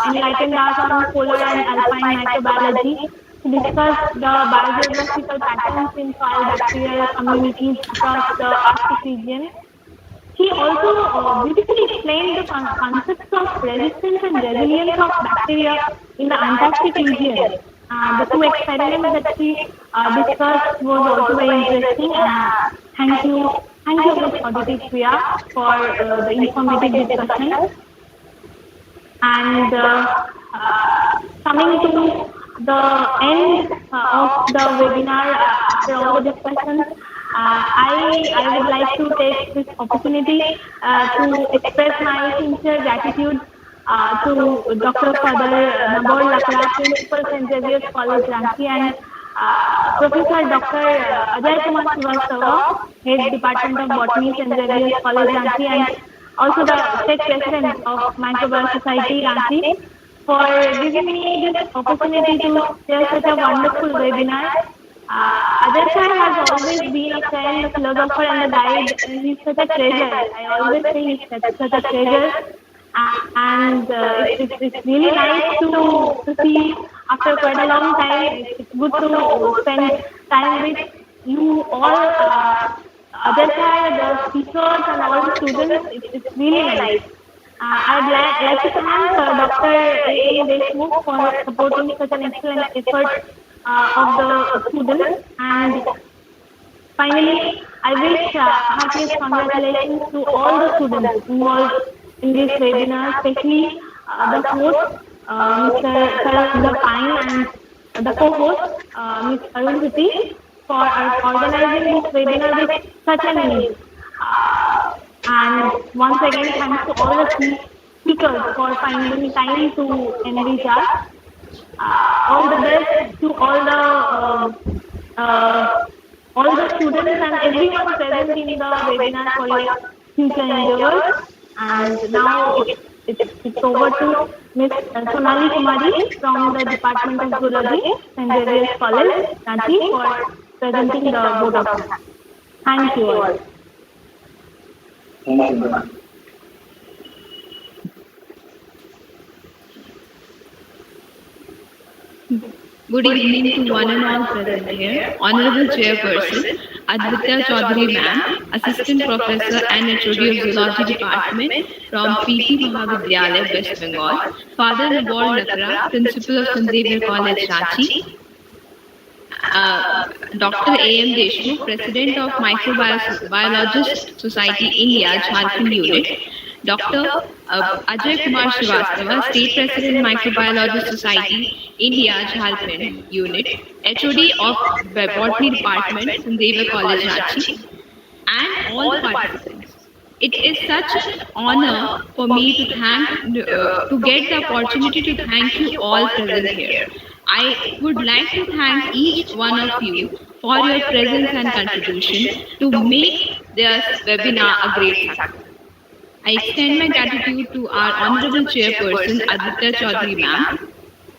D: enlightened us on polar and alpine microbiology to discuss the biogeographical patterns in soil bacterial communities across the Arctic region. She also beautifully explained the concepts of resistance and resilience of bacteria in the Antarctic region. The two experiments that she discussed was also very interesting. Thank you, Ms. Aditi Priya, for the informative discussion. And coming to the end of the webinar, after all the discussions, I would like to take this opportunity to express my sincere gratitude to Dr. Father Nabor Lakra, Principal St. Xavier's College, Ranchi, and Professor Dr. Ajay Kumar Srivastava, Head Department of Botany, St. Xavier's College, Ranchi, and also the State President of Microbial Society, Ranchi, for giving me this opportunity to share such a wonderful webinar. Ajay sir has always been a friend, a philosopher, and a guide, and he's such a treasure. I always say he's such a treasure. And it's really nice to see after quite a long time. It's good to spend time with you all, Ajay sir, the speakers, and all the students. It's really nice. I'd like to thank Dr. A. Deshmukh for supporting such an excellent effort of the students. And finally, I wish heartiest congratulations to all the students involved in this webinar, especially the host, Mr. Sarang Pine, and the co-host, Ms. Arundhati, for organizing this webinar with such a need. And once again, thanks to all the speakers for finding time to enrich us. All the best to all the students and everyone present in the webinar for your future endeavors. And now it's over to Ms. Sonali Kumari from the Department of Zoology, St. Xavier's College, Ranchi, for presenting the board of exams. Thank you all.
E: Thank you.
I: Good evening to one and all present here. Honorable Chairperson, Advitya Chaudhary Ma'am, Assistant Professor and HOD of Zoology Department from PT Mahavidyalaya, West Bengal, Father Nabor Lakra, Principal of St. Xavier College, Ranchi, Dr. A.M. Deshmukh, President of Microbiologist Society India, Jharkhand Unit, Dr. Ajay Kumar Srivastava, State President, Microbiologist Society India, Jharkhand Unit, HOD of Botany Department, St. Xavier College, Ranchi, and all the participants. It is such an honor for me to get the opportunity to thank you all present here. I would like to thank each one of you for your presence and contribution to make this webinar a great success. I extend my gratitude to our Honorable Chairperson, Advitya Chaudhary Ma'am,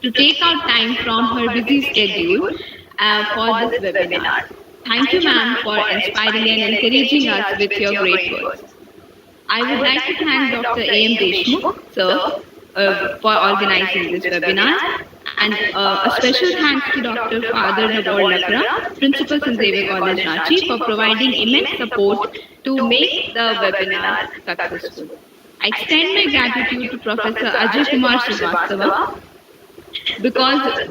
I: to take out time from her busy schedule for this webinar. Thank you, ma'am, for inspiring and encouraging us with your great words. I would like to thank Dr. A.M. Deshmukh, sir, for organizing this webinar, And a special thanks to Dr. Father Nabor Lakra, Principal St. Xavier College, Ranchi, for providing immense support to make the webinar successful. I extend my gratitude to Professor Ajay Kumar Srivastava because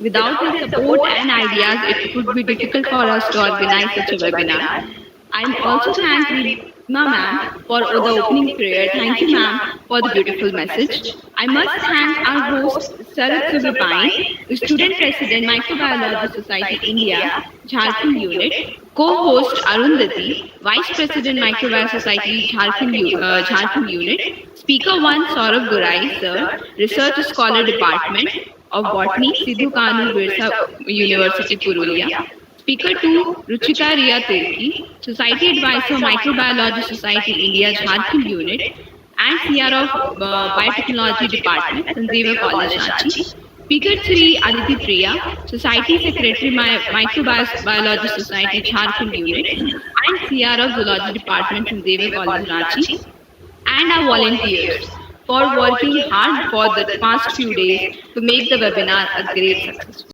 I: without his support and ideas, it would be difficult for us to organize such a webinar. I'm also thanking Rima ma'am for the opening prayer. Thank you ma'am for the beautiful message. I must thank our host Sarat Subipine, the student president Microbiology Society India, Jharkhand unit, co-host Arundhati, vice president Microbiology Society Jharkhand unit, speaker 1 Saurabh Gurai sir, research scholar department of Botany, Sidhu Kanu Birsa University, Purulia. Speaker 2, Ruchita Ria Tirki, Society Advisor, Microbiology Society India, Jharkhand Unit, and CR of Biotechnology Department, St. Xavier College, Ranchi. Speaker 3, Aditi Priya, Society Secretary, Microbiology Society, Jharkhand Unit, and CR of Zoology Department, St. Xavier College, Ranchi. And our volunteers for working hard for the past few days to make the webinar a great success.